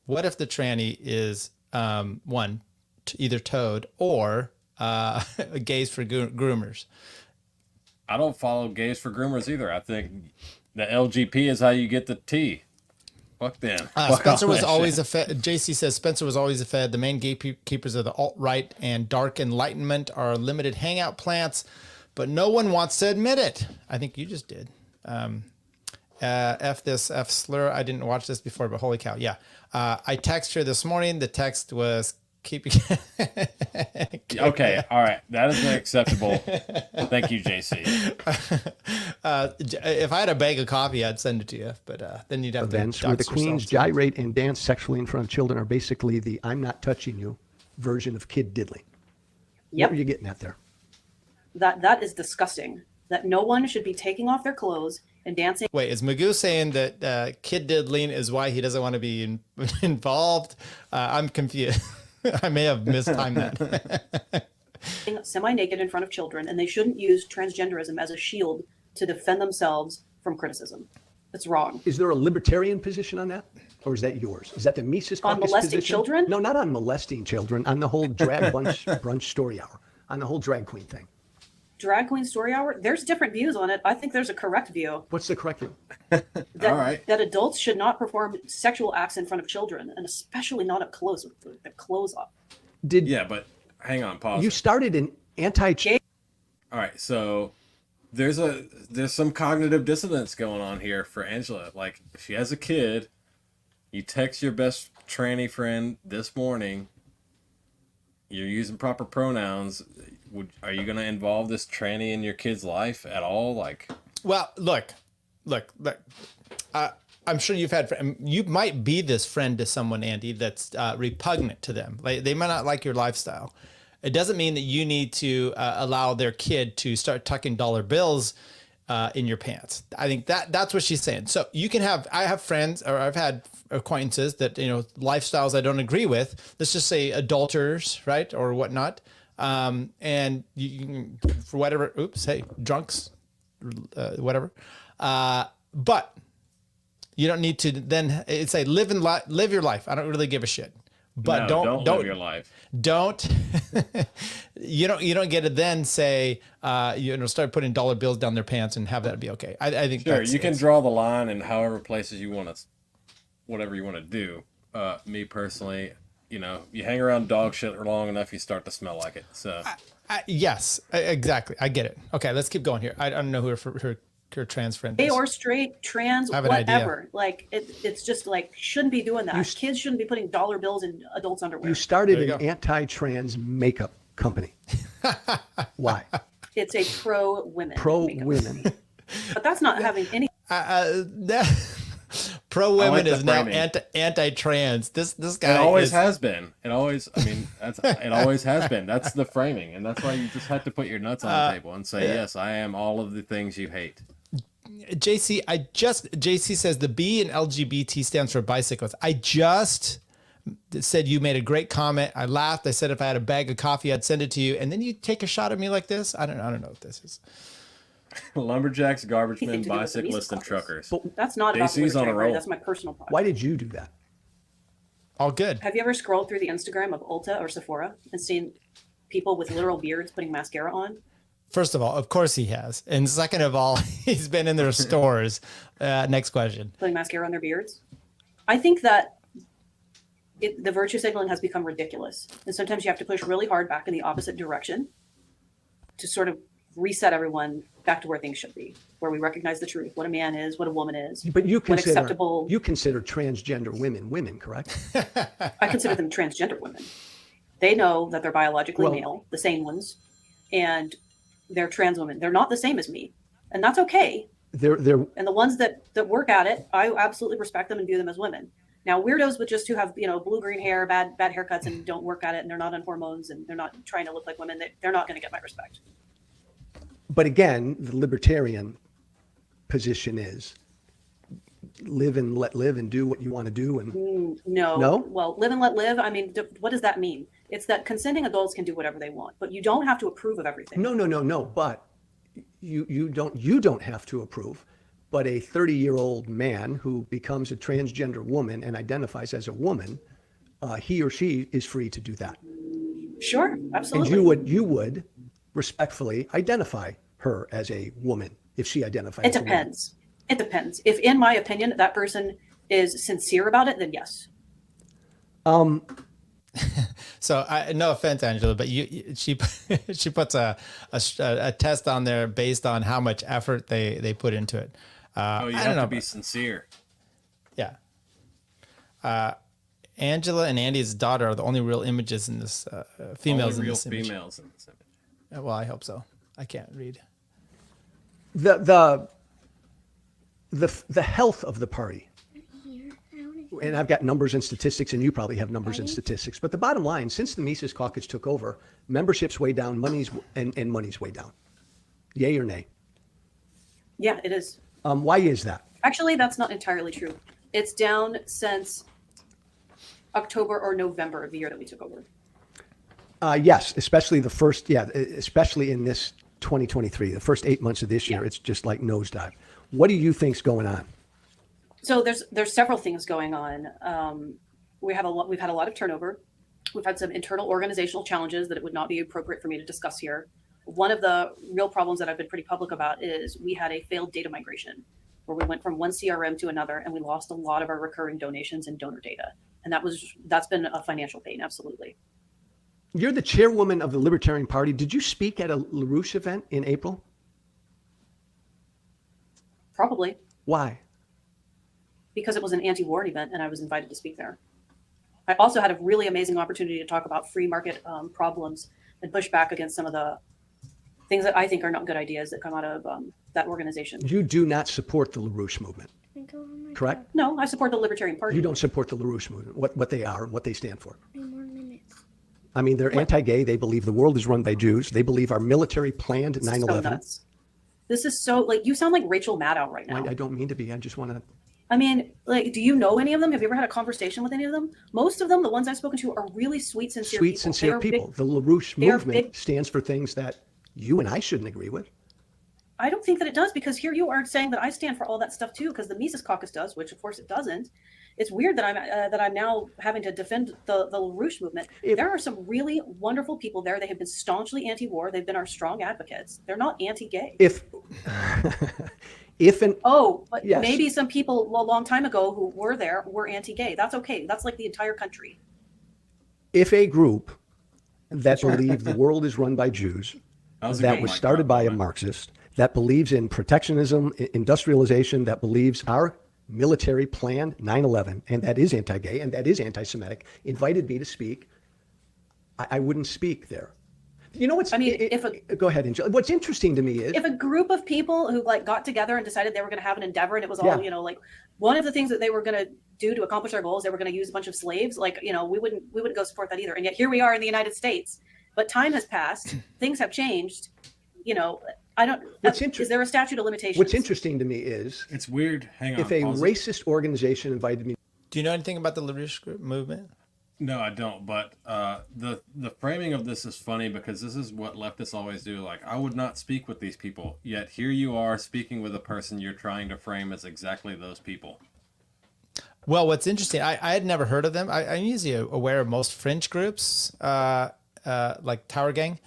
what if the tranny is either toad or gays for groomers? I don't follow gays for groomers either. I think the LGP is how you get the T. Fuck them. Spencer was always a Fed. JC says Spencer was always a Fed. The main gatekeepers of the alt-right and dark enlightenment are limited hangout plants, but no one wants to admit it. I think you just did. F slur. I didn't watch this before, but holy cow. Yeah. I texted her this morning. The text was keeping. Okay. All right. That is acceptable. Thank you, JC. If I had a bag of coffee, I'd send it to you, but then you'd have events to where the dox queens yourself. gyrate and dance sexually in front of children are basically the "I'm not touching you" version of Kid Diddley. Yep. What were you getting at there? That is disgusting. That no one should be taking off their clothes and dancing. Wait, is Magoo saying that Kid Diddling is why he doesn't want to be involved? I'm confused. I may have mistimed that. Semi-naked in front of children, and they shouldn't use transgenderism as a shield to defend themselves from criticism. It's wrong. Is there a libertarian position on that? Or is that yours? Is that the Mises On Caucus molesting position? children? No, not on molesting children, on the whole drag brunch story hour, on the whole drag queen thing. Drag Queen Story Hour, there's different views on it. I think there's a correct view. What's the correct view? That adults should not perform sexual acts in front of children, and especially not up close with the clothes off. Yeah, but hang on, pause. You started an anti. All right, so there's some cognitive dissonance going on here for Angela. Like, she has a kid. You text your best tranny friend this morning. You're using proper pronouns. Are you going to involve this tranny in your kid's life at all? Like, Well, look. I'm sure you might be this friend to someone, Andy, that's repugnant to them. Like, they might not like your lifestyle. It doesn't mean that you need to allow their kid to start tucking dollar bills in your pants. I think that's what she's saying. So you can I have friends, or I've had acquaintances that, lifestyles I don't agree with. Let's just say adulterers, right? Or whatnot. And you can, for whatever, drunks, whatever. But you don't need to then say live your life. I don't really give a shit. But don't live your life. Don't you don't get to then say start putting dollar bills down their pants and have that be okay. I think sure you can draw the line in however places you want to, whatever you want to do. Me personally, you hang around dog shit long enough, you start to smell like it. So yes, exactly. I get it. Okay, let's keep going here. I don't know who her trans friend is. Gay or straight, trans, whatever. Like it's just like shouldn't be doing that. Kids shouldn't be putting dollar bills in adults' underwear. You started an anti-trans makeup company. Why? It's a pro-women. Pro-women. But that's not having any. Pro-women is now anti-trans. This guy. It always has been. It always has been. That's the framing, and that's why you just have to put your nuts on the table and say, yes, I am all of the things you hate. JC says the B in LGBT stands for bicyclist. I just said you made a great comment. I laughed. I said if I had a bag of coffee, I'd send it to you, and then you take a shot at me like this. I don't know what this is. Lumberjacks, garbage men, bicyclists, and truckers. But that's not about JC's on a roll. That's my personal project. Why did you do that? All good. Have you ever scrolled through the Instagram of Ulta or Sephora and seen people with literal beards putting mascara on? First of all, of course he has. And second of all, he's been in their stores. Next question. Putting mascara on their beards? I think that the virtue signaling has become ridiculous. And sometimes you have to push really hard back in the opposite direction to sort of reset everyone back to where things should be, where we recognize the truth, what a man is, what a woman is. But you consider acceptable. transgender women, correct? I consider them transgender women. They know that they're biologically male, the same ones, and they're trans women. They're not the same as me, and that's okay. They're and the ones that work at it, I absolutely respect them and view them as women. Now, weirdos with who have blue-green hair, bad haircuts, and don't work at it, and they're not on hormones, and they're not trying to look like women, they're not going to get my respect. But again, the libertarian position is live and let live and do what you want to do. And no. Well, live and let live. I mean, what does that mean? It's that consenting adults can do whatever they want, but you don't have to approve of everything. No. But you don't have to approve. But a 30-year-old man who becomes a transgender woman and identifies as a woman, he or she is free to do that. Sure, absolutely. And you would respectfully identify her as a woman if she identifies. It depends. It depends. If, in my opinion, that person is sincere about it, then yes. So no offense, Angela, but she puts a test on there based on how much effort they put into it. You have to be sincere. Yeah. Angela and Andy's daughter are the only real images in this females only in this image. Females in this image. Well, I hope so. I can't read. The health of the party. And I've got numbers and statistics, and you probably have numbers and statistics. But the bottom line, since the Mises Caucus took over, membership's way down, money's way down. Yay or nay? Yeah, it is. Why is that? Actually, that's not entirely true. It's down since October or November of the year that we took over. Yes, especially especially in this 2023, the first 8 months of this year, it's just like nosedive. What do you think's going on? So there's several things going on. We've had a lot of turnover. We've had some internal organizational challenges that it would not be appropriate for me to discuss here. One of the real problems that I've been pretty public about is we had a failed data migration where we went from one CRM to another, and we lost a lot of our recurring donations and donor data. And that's been a financial pain, absolutely. You're the chairwoman of the Libertarian Party. Did you speak at a LaRouche event in April? Probably. Why? Because it was an anti-war event and I was invited to speak there. I also had a really amazing opportunity to talk about free market problems and push back against some of the things that I think are not good ideas that come out of that organization. You do not support the LaRouche movement, correct? No, I support the Libertarian Party. You don't support the LaRouche movement, what they are, what they stand for. I mean, they're anti-gay. They believe the world is run by Jews. They believe our military planned 9/11. This is so, you sound like Rachel Maddow right now. I don't mean to be. I just want to. I mean, do you know any of them? Have you ever had a conversation with any of them? Most of them, the ones I've spoken to, are really sweet, sincere people. The LaRouche movement stands for things that you and I shouldn't agree with. I don't think that it does, because here you are saying that I stand for all that stuff too, because the Mises Caucus does, which of course it doesn't. it's weird that I'm now having to defend the LaRouche movement. There are some really wonderful people there. They have been staunchly anti-war. They've been our strong advocates. They're not anti-gay. But yes. maybe some people a long time ago who were there were anti-gay. That's okay. That's like the entire country. If a group that believe the world is run by Jews, that was started by a Marxist, that believes in protectionism, industrialization, that believes our military planned 9/11, and that is anti-gay and that is anti-Semitic, invited me to speak, I wouldn't speak there. You know what's? Go ahead, Angela. What's interesting to me is if a group of people who like got together and decided they were going to have an endeavor, and it was all like one of the things that they were going to do to accomplish their goals, they were going to use a bunch of slaves. Like we wouldn't go support that either. And yet here we are in the United States. But time has passed. Things have changed. I don't. Is there a statute of limitations? What's interesting to me is it's weird. Hang on. If a racist organization invited me, do you know anything about the LaRouche group movement? No, I don't. But the framing of this is funny because this is what leftists always do. Like, I would not speak with these people, yet here you are speaking with a person you're trying to frame as exactly those people. Well, what's interesting, I had never heard of them. I'm usually aware of most fringe groups, like Tower Gang.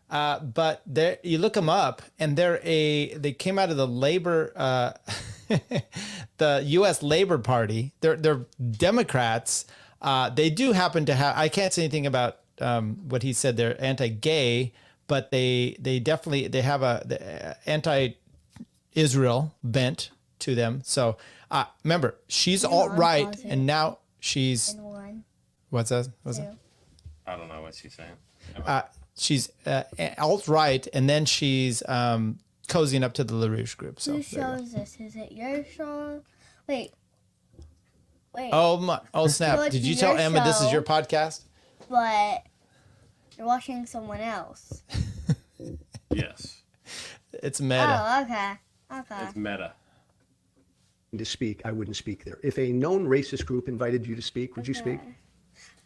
But you look them up, and they came out of the labor, the U.S. Labor Party. They're Democrats. They do happen to have. I can't say anything about what he said. They're anti-gay, but they have a anti-Israel bent to them. So remember, she's alt-right, and now she's what's that? I don't know what she's saying. She's alt-right, and then she's cozying up to the LaRouche group. So whose show is this? Is it your show? Wait. Oh snap! So did you tell Emma show, this is your podcast? But you're watching someone else. Yes. It's meta. Oh, okay. It's meta. To speak, I wouldn't speak there. If a known racist group invited you to speak, would you speak?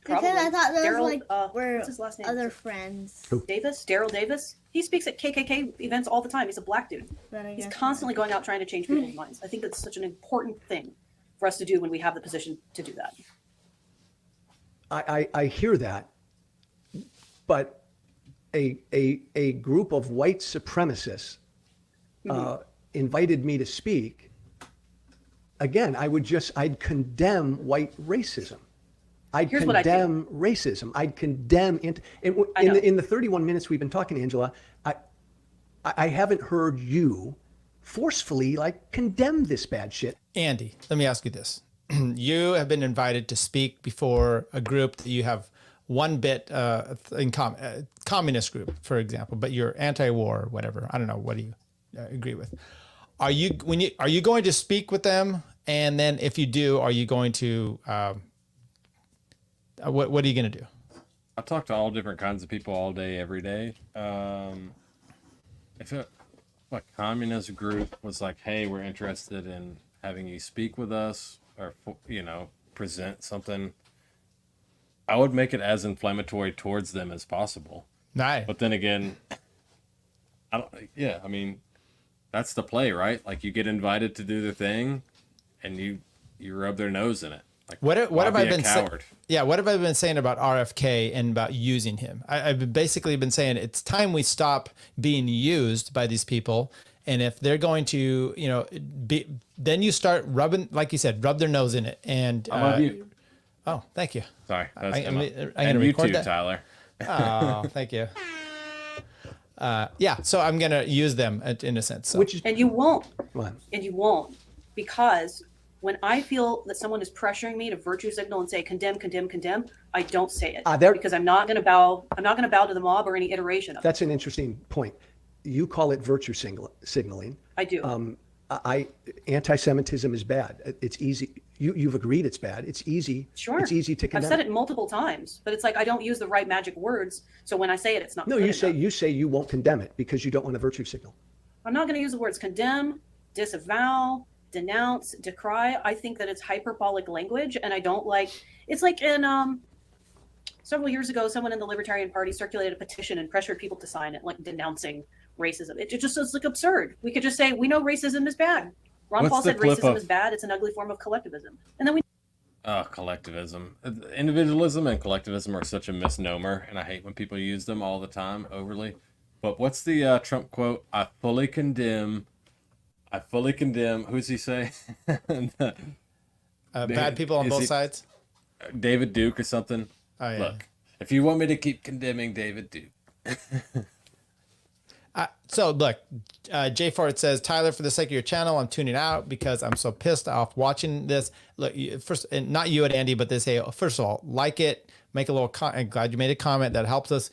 Probably. Because I thought those Daryl, were what's his last name? other friends. Daryl Davis. He speaks at KKK events all the time. He's a black dude. He's constantly going out trying to change people's minds. I think that's such an important thing for us to do when we have the position to do that. I hear that, but a group of white supremacists invited me to speak. Again, I'd condemn white racism. I'd condemn racism. I'd condemn in the 31 minutes we've been talking, Angela, I haven't heard you forcefully condemn this bad shit. Andy, let me ask you this. You have been invited to speak before a group that you have one bit in common, communist group, for example, but you're anti-war or whatever. I don't know. What do you agree with? Are you going to speak with them? And then if you do, are you going to, what are you going to do? I talk to all different kinds of people all day, every day. If a communist group was like, hey, we're interested in having you speak with us or, present something, I would make it as inflammatory towards them as possible. Nice. But then again, that's the play, right? Like, you get invited to do the thing and you rub their nose in it. Like, what have I been saying? Yeah, what have I been saying about RFK and about using him? I've basically been saying it's time we stop being used by these people, and if they're going to, then you start rubbing, like you said, rub their nose in it. And I love you. Oh, thank you. Sorry, I'm going to and record you too, that. Tyler. Oh, thank you. So I'm going to use them in a sense. So. And you won't. And you won't, because when I feel that someone is pressuring me to virtue signal and say condemn, condemn, condemn, I don't say it because I'm not going to bow. I'm not going to bow to the mob or any iteration of it. That's an interesting point. You call it virtue signaling. I do. Anti-Semitism is bad. It's easy. You've agreed it's bad. It's easy. Sure. It's easy to condemn. I've said it multiple times, but it's like I don't use the right magic words. So when I say it, it's not. No, you say you won't condemn it because you don't want a virtue signal. I'm not going to use the words condemn, disavow, denounce, decry. I think that it's hyperbolic language, and I don't like. It's like in several years ago, someone in the Libertarian Party circulated a petition and pressured people to sign it, like denouncing racism. It just is like absurd. We could just say we know racism is bad. Ron Paul said racism is bad. It's an ugly form of collectivism, and then we. Collectivism. Individualism and collectivism are such a misnomer, and I hate when people use them all the time overly. But what's the Trump quote? I fully condemn. Who's he say? Bad people on both sides. David Duke or something. Oh, yeah. Look, if you want me to keep condemning David Duke. So look, Jay Ford says, Tyler, for the sake of your channel, I'm tuning out because I'm so pissed off watching this. Look, first, and not you and Andy, but they say, first of all, like it, make a little I'm glad you made a comment that helps us.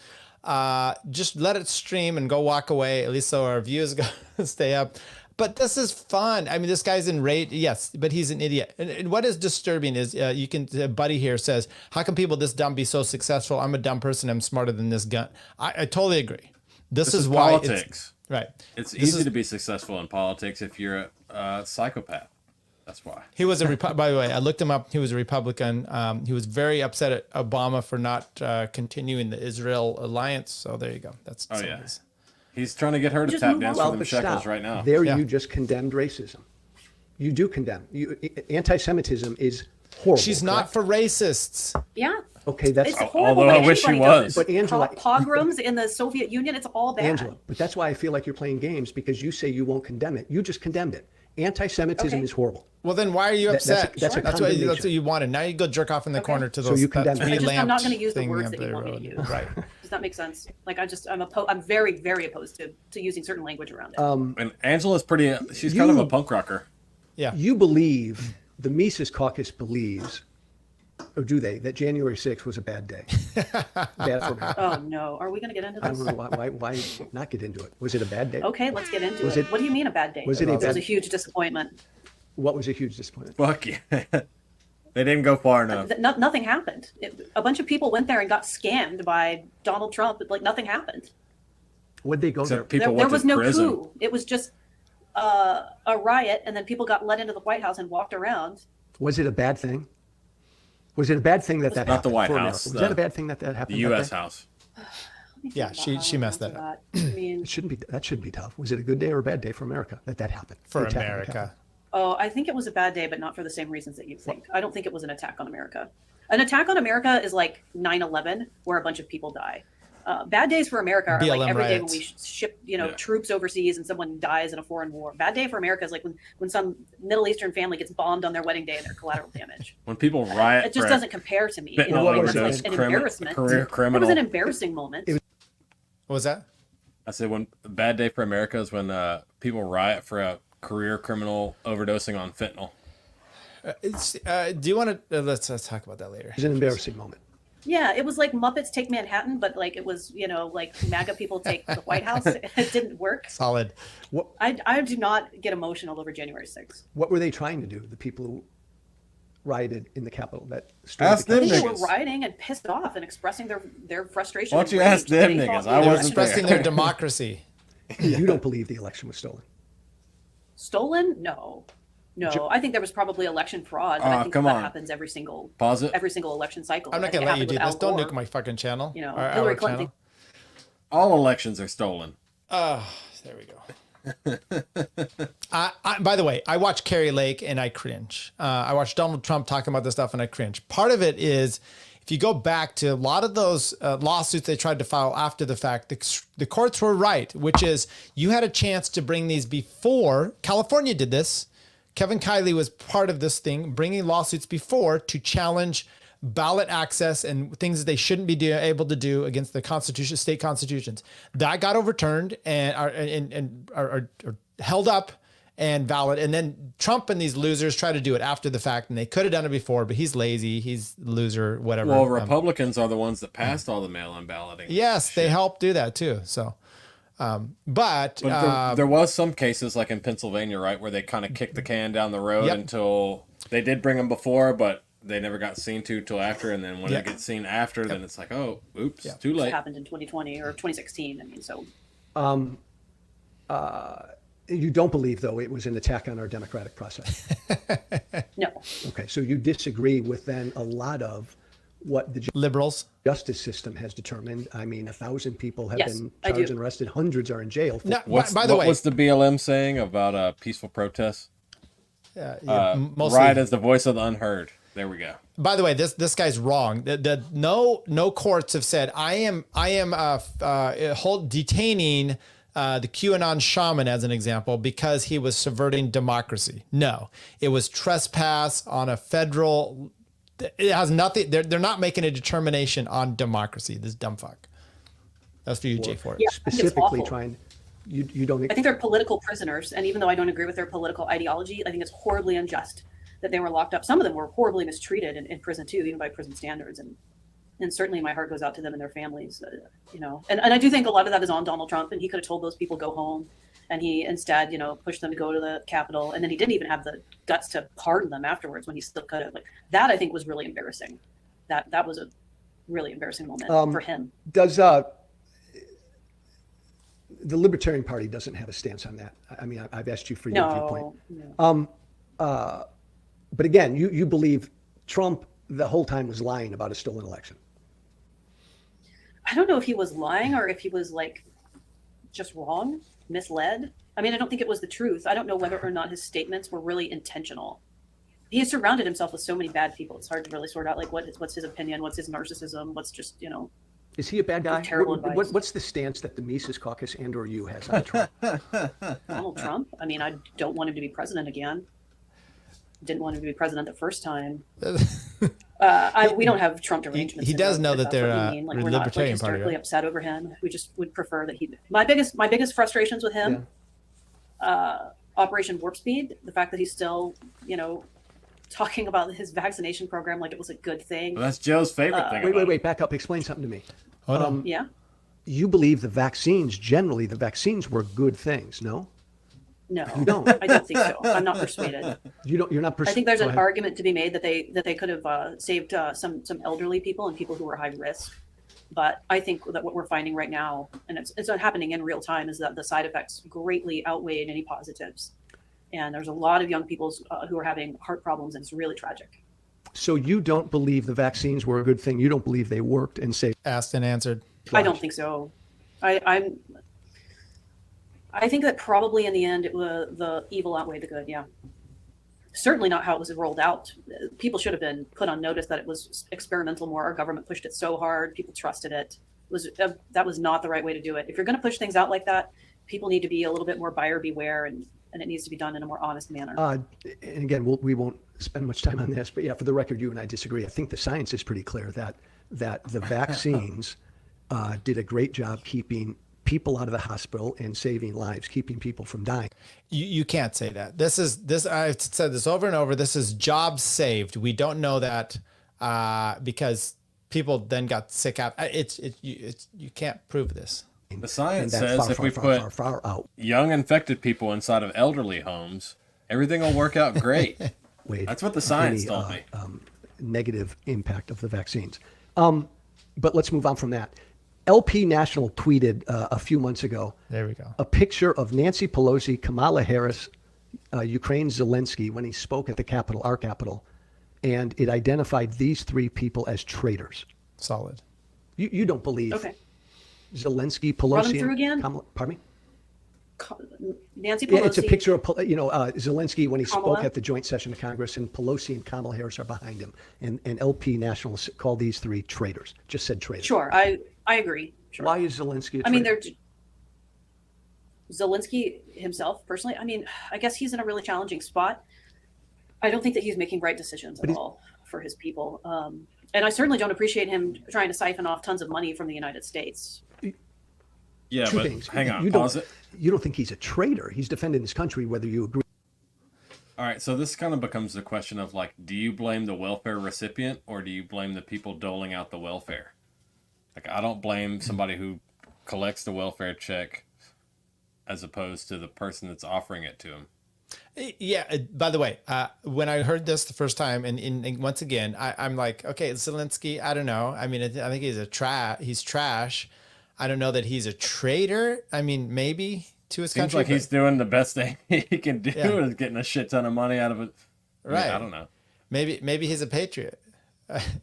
Just let it stream and go walk away, at least so our views go stay up. But this is fun. I mean, this guy's enraged. Yes, but he's an idiot. And what is disturbing is you can, Buddy here says, how can people this dumb be so successful? I'm a dumb person. I'm smarter than this gun. I totally agree. This is why politics. Right. It's easy to be successful in politics if you're a psychopath. That's why. He was by the way, I looked him up. He was a Republican. He was very upset at Obama for not continuing the Israel alliance. So there you go. That's He's trying to get her to tap dance for them shekels right now. There you just condemned racism. You do condemn. Anti-Semitism is horrible. She's not for racists. Yeah. Okay, that's it's horrible. Although I wish she was. But Angela, pogroms in the Soviet Union, it's all bad. Angela, but that's why I feel like you're playing games, because you say you won't condemn it. You just condemned it. Anti-Semitism is horrible. Well, then why are you upset? That's what you wanted. Now you go jerk off in the corner to those. So you condemn it. I'm not going to use the words that you want me to use. Right. Does that make sense? Like I'm very, very opposed to using certain language around it. And Angela's she's kind of a punk rocker. Yeah. You believe, the Mises Caucus believes, or do they, that January 6th was a bad day? Bad for America. Oh no, are we going to get into this? I don't know why not get into it. Was it a bad day? Okay, let's get into it. What do you mean a bad day? Was it It was a huge disappointment. What was a huge disappointment? Fuck yeah. They didn't go far enough. Nothing happened. A bunch of people went there and got scammed by Donald Trump. Like nothing happened. Would they go there? There was no coup. It was just a riot, and then people got let into the White House and walked around. Was it a bad thing? Was it a bad thing that happened? Not the White House. Was that a bad thing that happened? The U.S. House. Yeah, she messed that up. I mean, that shouldn't be tough. Was it a good day or a bad day for America that happened? For America. Oh, I think it was a bad day, but not for the same reasons that you think. I don't think it was an attack on America. An attack on America is like 9/11, where a bunch of people die. Bad days for America are BLM like every day when riots. we ship, troops overseas and someone dies in a foreign war. Bad day for America is like when some Middle Eastern family gets bombed on their wedding day and their collateral damage. When people riot, it just doesn't compare to me. It was like an embarrassment. Career criminal. It was an embarrassing moment. What was that? I said when a bad day for America is when people riot for a career criminal overdosing on fentanyl. Do you want to let's talk about that later? It was an embarrassing moment. Yeah, it was like Muppets Take Manhattan, but like it was, like MAGA people take the White House. It didn't work. Solid. I do not get emotional over January 6th. What were they trying to do? The people who rioted in the Capitol Ask them They niggas. were rioting and pissed off and expressing their frustration. Why don't you and rage. ask them They niggas? thought I we were wasn't Expressing there. their democracy. You don't believe the election was stolen? Stolen? No. I think there was probably election fraud, but I think that happens every single election cycle. I'm not gonna let you do this. Don't nuke my fucking channel. Hillary Clinton. All elections are stolen. Oh, there we go. By the way, I watch Carrie Lake and I cringe. I watch Donald Trump talking about this stuff and I cringe. Part of it is, if you go back to a lot of those lawsuits they tried to file after the fact, the courts were right, which is you had a chance to bring these before. California did this. Kevin Kiley was part of this thing, bringing lawsuits before to challenge ballot access and things that they shouldn't be able to do against the constitution, state constitutions. That got overturned and are held up and valid. And then Trump and these losers try to do it after the fact, and they could have done it before, but he's lazy, he's a loser, whatever. Well, Republicans are the ones that passed all the mail-in balloting. Yes, they helped do that too. So. But there was some cases like in Pennsylvania, right, where they kind of kicked the can down the road until they did bring them before, but they never got seen to till after. And then when they get seen after, then it's like, oh, oops, too late. It happened in 2020 or 2016. I mean, so. You don't believe, though, it was an attack on our democratic process? No. Okay, so you disagree with then a lot of what the liberals justice system has determined. I mean, 1,000 people have Yes, been I charged do. and arrested. Hundreds are in jail. No, What was the BLM saying about peaceful protests? mostly, Riot as the voice of the unheard. There we go. By the way, this guy's wrong. No courts have said I am detaining the QAnon shaman as an example because he was subverting democracy. No, it was trespass on a federal. It has nothing. They're not making a determination on democracy. This dumb fuck. That's for you, Jay Ford. Yeah, Specifically trying. You don't. I think they're political prisoners, and even though I don't agree with their political ideology, I think it's horribly unjust that they were locked up. Some of them were horribly mistreated in prison too, even by prison standards. And certainly my heart goes out to them and their families, and I do think a lot of that is on Donald Trump, and he could have told those people go home, and he instead, pushed them to go to the Capitol. And then he didn't even have the guts to pardon them afterwards when he still could have. Like that, I think was really embarrassing. That was a really embarrassing moment for him. Does, the Libertarian Party doesn't have a stance on that. I mean, I've asked you for your viewpoint. No. But again, you believe Trump the whole time was lying about a stolen election. I don't know if he was lying or if he was like just wrong, misled. I mean, I don't think it was the truth. I don't know whether or not his statements were really intentional. He has surrounded himself with so many bad people. It's hard to really sort out like what's his opinion, what's his narcissism, what's just, Is he a bad guy? Terrible advice. What's the stance that the Mises Caucus and or you has on Trump? Donald Trump? I mean, I don't want him to be president again. Didn't want him to be president the first time. We don't have Trump arrangements. He does know that they're like, we're not Libertarian hysterically Party. upset over him. We just would prefer that he. My biggest frustrations with him, Operation Warp Speed, the fact that he's still, talking about his vaccination program like it was a good thing. Well, that's Joe's favorite thing. Wait, back up. Explain something to me. Hold on. Yeah. You believe the vaccines were good things, no? No, You don't. I don't think so. I'm not persuaded. You're not persuaded. I think there's an argument to be made that they could have saved some elderly people and people who were high risk. But I think that what we're finding right now, and it's happening in real time, is that the side effects greatly outweighed any positives. And there's a lot of young people who are having heart problems, and it's really tragic. So you don't believe the vaccines were a good thing? You don't believe they worked and saved? Asked and answered. I don't think so. I think that probably in the end, it was the evil outweighed the good. Yeah. Certainly not how it was rolled out. People should have been put on notice that it was experimental more. Our government pushed it so hard. People trusted it. That was not the right way to do it. If you're going to push things out like that, people need to be a little bit more buyer beware, and it needs to be done in a more honest manner. And again, we won't spend much time on this, but yeah, for the record, you and I disagree. I think the science is pretty clear that the vaccines did a great job keeping people out of the hospital and saving lives, keeping people from dying. You can't say that. This I've said this over and over. This is jobs saved. We don't know that because people then got sick out. You can't prove this. The science says if we put out young infected people inside of elderly homes, everything will work out great. That's what the science told me. Negative impact of the vaccines. But let's move on from that. LP National tweeted a few months ago. There we go. A picture of Nancy Pelosi, Kamala Harris, Ukraine's Zelensky when he spoke at the Capitol, our Capitol, and it identified these three people as traitors. Solid. You don't believe Zelensky, Pelosi, Run them through again? Kamala, pardon me? Nancy Pelosi. Yeah, it's a picture of Zelensky when he Kamala. spoke at the joint session of Congress, and Pelosi and Kamala Harris are behind him. And LP National called these three traitors. Just said traitors. Sure, I agree. Sure. Why is Zelensky a traitor? I mean, Zelensky himself, personally, I mean, I guess he's in a really challenging spot. I don't think that he's making right decisions at all for his people. And I certainly don't appreciate him trying to siphon off tons of money from the United States. Yeah, Two but things. hang on, You pause it. You don't think he's a traitor. He's defending his country, whether you agree. All right, so this kind of becomes the question of like, do you blame the welfare recipient or do you blame the people doling out the welfare? Like, I don't blame somebody who collects the welfare check as opposed to the person that's offering it to him. Yeah. By the way, when I heard this the first time, and once again, I'm like, okay, Zelensky. I don't know. I mean, I think he's trash. I don't know that he's a traitor. I mean, maybe to his country. Seems like he's doing the best thing he can do is getting a shit ton of money out of it. Right. I don't know. Maybe he's a patriot.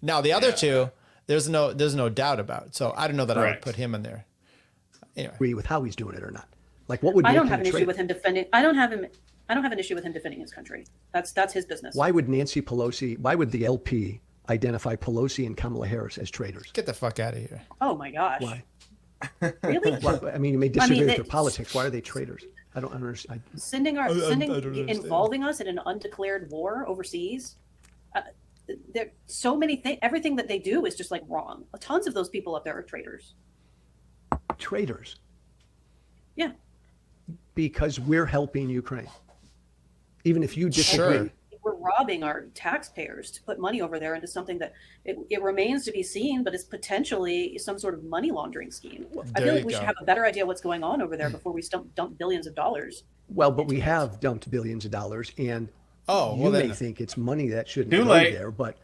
Now the other two, there's no doubt about. So I don't know that I would put him in there. Anyway, agree with how he's doing it or not. Like, what would I make don't him have a an issue traitor? with him defending. I don't have I don't have an issue with him defending his country. That's his business. Why would the LP identify Pelosi and Kamala Harris as traitors? Get the fuck out of here. Oh my gosh. Why? Really? I mean, you may disagree with their politics. Why are they traitors? I don't understand. Involving us in an undeclared war overseas. There so many things. Everything that they do is just like wrong. Tons of those people up there are traitors. Traitors. Yeah. Because we're helping Ukraine. Even if you disagree. Sure. We're robbing our taxpayers to put money over there into something that it remains to be seen, but it's potentially some sort of money laundering scheme. I feel like we should have a better idea what's going on over there before we dump billions of dollars. Well, but we have dumped billions of dollars, and you may think it's money that shouldn't go there, but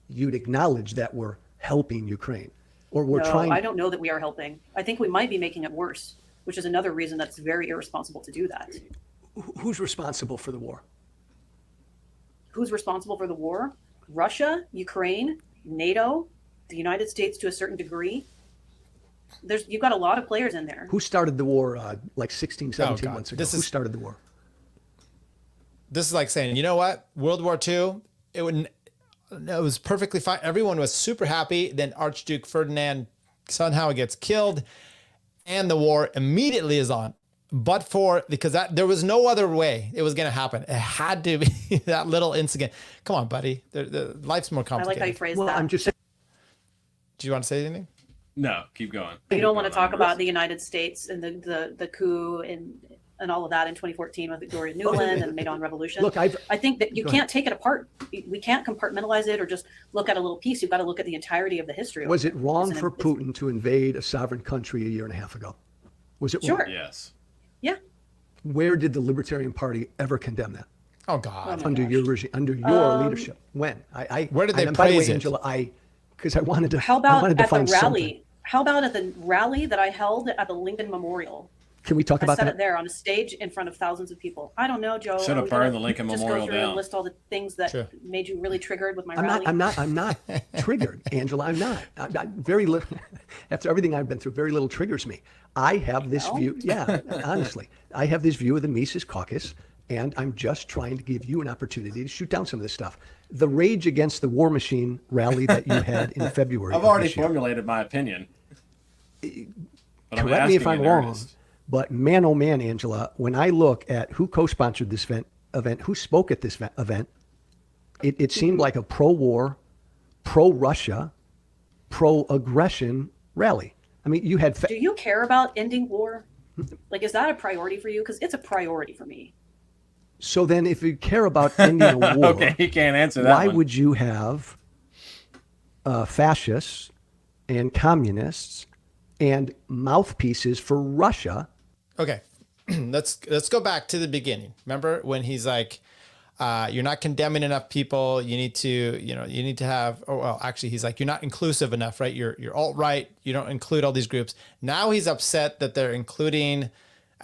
you'd acknowledge that we're helping Ukraine, or we're trying. I don't know that we are helping. I think we might be making it worse, which is another reason that's very irresponsible to do that. Who's responsible for the war? Who's responsible for the war? Russia, Ukraine, NATO, the United States to a certain degree. You've got a lot of players in there. Who started the war like 16, 17 months ago? Who started the war? This is like saying, you know what? World War II, it was perfectly fine. Everyone was super happy. Then Archduke Ferdinand somehow gets killed, and the war immediately is on. But because there was no other way it was going to happen. It had to be that little incident. Come on, buddy. Life's more complicated. I like how you phrased that. I'm just saying. Do you want to say anything? No, keep going. You don't want to talk about the United States and the coup and all of that in 2014 with Victoria Nuland and the Maidan Revolution. Look, I think that you can't take it apart. We can't compartmentalize it or just look at a little piece. You've got to look at the entirety of the history. Was it wrong for Putin to invade a sovereign country a year and a half ago? Was it wrong? Sure. Yes. Yeah. Where did the Libertarian Party ever condemn that? Oh God! Under your regime, under your leadership. When? Where did they praise by the way, it? Angela, because I wanted to. How about at the rally? Something. How about at the rally that I held at the Lincoln Memorial? Can we talk about that? I said it there on a stage in front of thousands of people. I don't know, Joe. Should have burned the Lincoln Memorial go through down. And list all the things that made you really triggered with my rally. I'm not triggered, Angela. I'm not. Very little. After everything I've been through, very little triggers me. I have this view. Yeah, honestly, I have this view of the Mises Caucus, and I'm just trying to give you an opportunity to shoot down some of this stuff. The Rage Against the War Machine rally that you had in February. I've already formulated my opinion. Correct me if I'm wrong, but man, oh man, Angela, when I look at who co-sponsored this event, who spoke at this event, it seemed like a pro-war, pro-Russia, pro-aggression rally. I mean, you had. Do you care about ending war? Like, is that a priority for you? Because it's a priority for me. So then, if you care about ending a war, okay, he can't answer that. Why would you have fascists and communists and mouthpieces for Russia? Okay, let's go back to the beginning. Remember when he's like, "You're not condemning enough people. You need to have." Oh well, actually, he's like, "You're not inclusive enough, right? You're alt-right. You don't include all these groups." Now he's upset that they're including.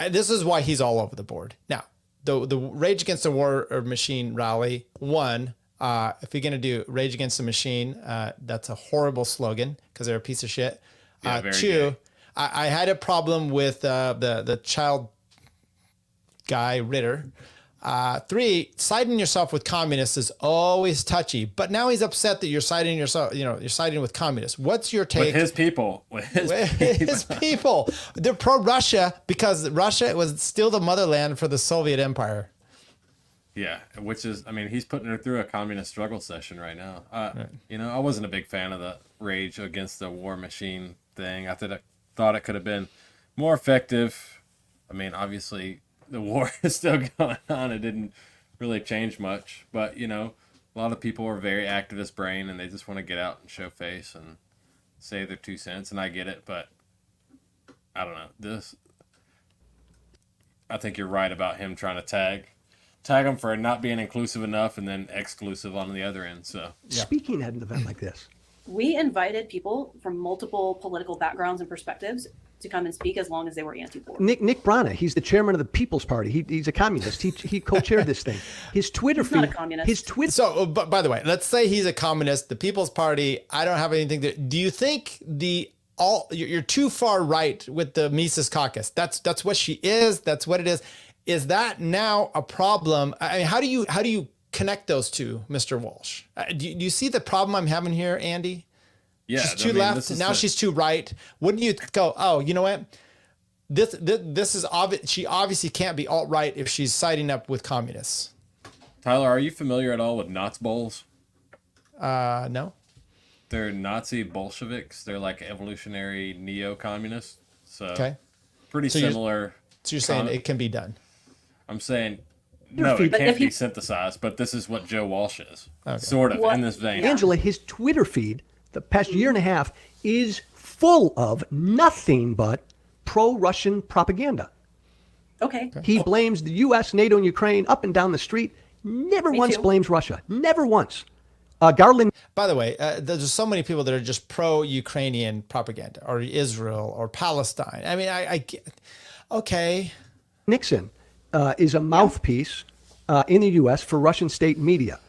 This is why he's all over the board. Now, the Rage Against the War Machine rally. One, if you're gonna do Rage Against the Machine, that's a horrible slogan because they're a piece of shit. Two, I had a problem with the child guy Ritter. Three, siding yourself with communists is always touchy, but now he's upset that you're siding yourself. You're siding with communists. What's your take? With his people. With his people. They're pro-Russia because Russia was still the motherland for the Soviet Empire. Yeah, which is, I mean, he's putting her through a communist struggle session right now. I wasn't a big fan of the Rage Against the War Machine thing. I thought it could have been more effective. I mean, obviously, the war is still going on. It didn't really change much. But, a lot of people are very activist brain, and they just want to get out and show face and say their 2 cents. And I get it, but I don't know. I think you're right about him trying to tag them for not being inclusive enough and then exclusive on the other end. So Speaking at an event like this, we invited people from multiple political backgrounds and perspectives to come and speak as long as they were anti-war. Nick Brana, he's the chairman of the People's Party. He's a communist. He co-chaired this thing. His Twitter feed. Not a communist. His Twitter. So, but by the way, let's say he's a communist. The People's Party. I don't have anything to. Do you think you're too far right with the Mises Caucus? That's what she is. That's what it is. Is that now a problem? I mean, how do you connect those two, Mr. Walsh? Do you see the problem I'm having here, Andy? Yeah, she's too left. Now she's too right. Wouldn't you go, oh, you know what? This is obvious. She obviously can't be alt-right if she's siding up with communists. Tyler, are you familiar at all with Nazi Bowls? No. They're Nazi Bolsheviks. They're like evolutionary neo-communists. So okay. Pretty similar. So you're saying it can be done? I'm saying no, it can't be synthesized, but this is what Joe Walsh is. Okay. Sort of in this vein. Angela, his Twitter feed the past year and a half is full of nothing but pro-Russian propaganda. Okay. He blames the U.S., NATO, and Ukraine up and down the street. Never once blames Russia. Never once. Garland. By the way, there's so many people that are just pro-Ukrainian propaganda, or Israel, or Palestine. I mean, I get. Okay. Nixon is a mouthpiece in the U.S. for Russian state media.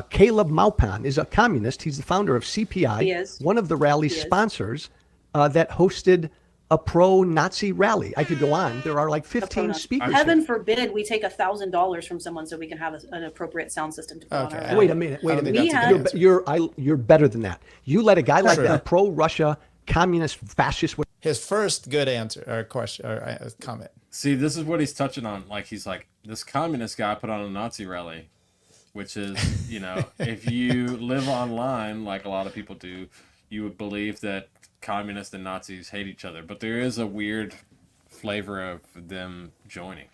Caleb Maupin is a communist. He's the founder of CPI. He is. One of the rally sponsors that hosted a pro-Nazi rally. I could go on. There are like 15 speakers. Heaven forbid we take $1,000 from someone so we can have an appropriate sound system to put on our. Wait a minute. You're better than that. You let a guy like that, a pro-Russia communist fascist. His first good answer or question or comment. See, this is what he's touching on. Like he's like, this communist guy put on a Nazi rally, which is, you know, if you live online like a lot of people do, you would believe that communists and Nazis hate each other, but there is a weird flavor of them joining.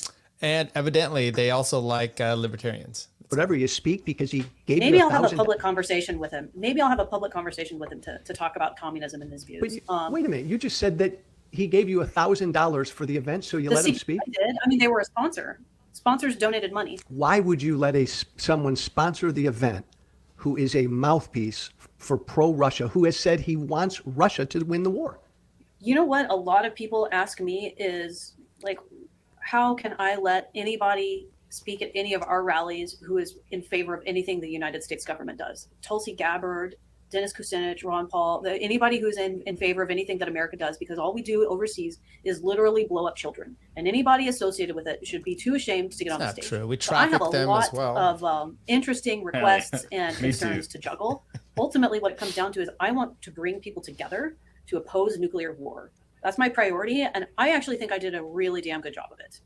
And evidently, they also like libertarians. Whatever you speak, because he gave Maybe you I'll have a public conversation with him. Maybe I'll have a public conversation with him to talk about communism and his views. Wait a minute. You just said that he gave you $1,000 for the event, so you let him speak? I did. I mean, they were a sponsor. Sponsors donated money. Why would you let someone sponsor the event who is a mouthpiece for pro-Russia, who has said he wants Russia to win the war? You know what a lot of people ask me is, like, how can I let anybody speak at any of our rallies who is in favor of anything the United States government does? Tulsi Gabbard, Dennis Kucinich, Ron Paul, anybody who's in favor of anything that America does, because all we do overseas is literally blow up children. And anybody associated with it should be too ashamed to get on the stage. That's not true. We traffic them as well. I have a lot of interesting requests and concerns to juggle. Ultimately, what it comes down to is I want to bring people together to oppose nuclear war. That's my priority, and I actually think I did a really damn good job of it.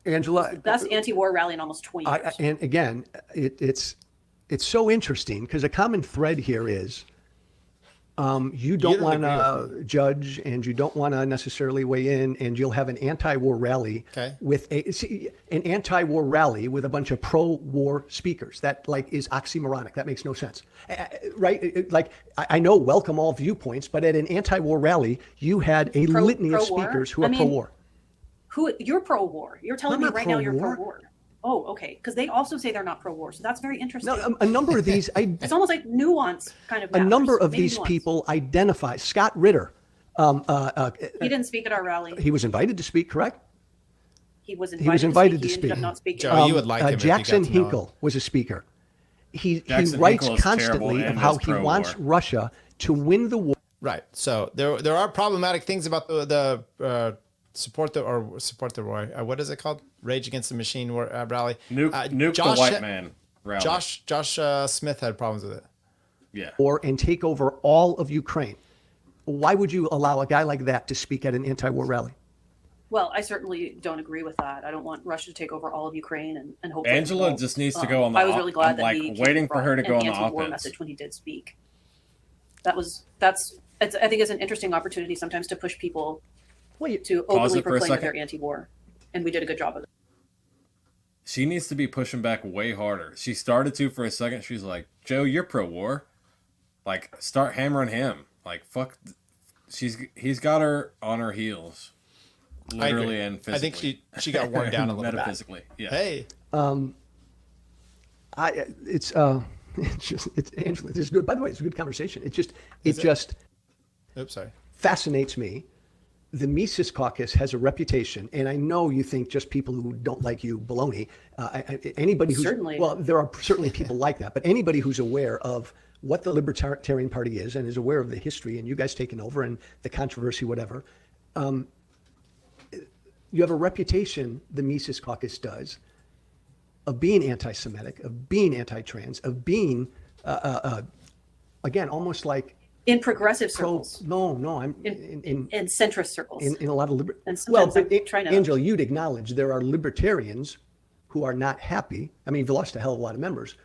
Angela, it's the best anti-war rally in almost 20 years. And again, it's so interesting because a common thread here is you don't want to judge and you don't want to necessarily weigh in, and you'll have an anti-war rally with an anti-war rally with a bunch of pro-war speakers. That is oxymoronic. That makes no sense, right? I know welcome all viewpoints, but at an anti-war rally, you had a litany of speakers who are pro-war. You're pro-war. You're telling me right now you're pro-war. Oh, okay. Because they also say they're not pro-war, so that's very interesting. No, a number of these, it's almost like nuance kind of matters. A number of these people identify. Scott Ritter. He didn't speak at our rally. He was invited to speak, correct? He was invited to speak. He ended up not speaking. Joe, you would like him Jackson if you got to know Hinkle was a speaker. He Jackson writes Hinkle is constantly terrible of how he wants Russia to win the war. Right. So there are problematic things about the support the war. What is it called? Rage Against the Machine rally. Nuke the white man rally. Josh Smith had problems with it. Yeah. And take over all of Ukraine. Why would you allow a guy like that to speak at an anti-war rally? Well, I certainly don't agree with that. I don't want Russia to take over all of Ukraine and hopefully. Angela just needs to go on the. I was really glad that he waiting for her to go on the anti-war offense. message when he did speak. I think it's an interesting opportunity sometimes to push people to openly proclaim that they're anti-war, and we did a good job of it. She needs to be pushing back way harder. She started to for a second. She's like, Joe, you're pro-war. Like, start hammering him. Like, fuck. He's got her on her heels, literally and physically. I think she got worn down a little bit. Metaphysically, yeah. Hey. It's Angela. It's good. By the way, it's a good conversation. Oops, sorry. Fascinates me. The Mises Caucus has a reputation, and I know you think just people who don't like you baloney. Anybody who's there are certainly people like that, but anybody who's aware of what the Libertarian Party is and is aware of the history and you guys taking over and the controversy, whatever. You have a reputation, the Mises Caucus does, of being anti-Semitic, of being anti-trans, of being, again, almost like in progressive circles. No, I'm in centrist circles. In a lot of and sometimes Angela, you'd acknowledge there are libertarians who are not happy. I mean, you've lost a hell of a lot of members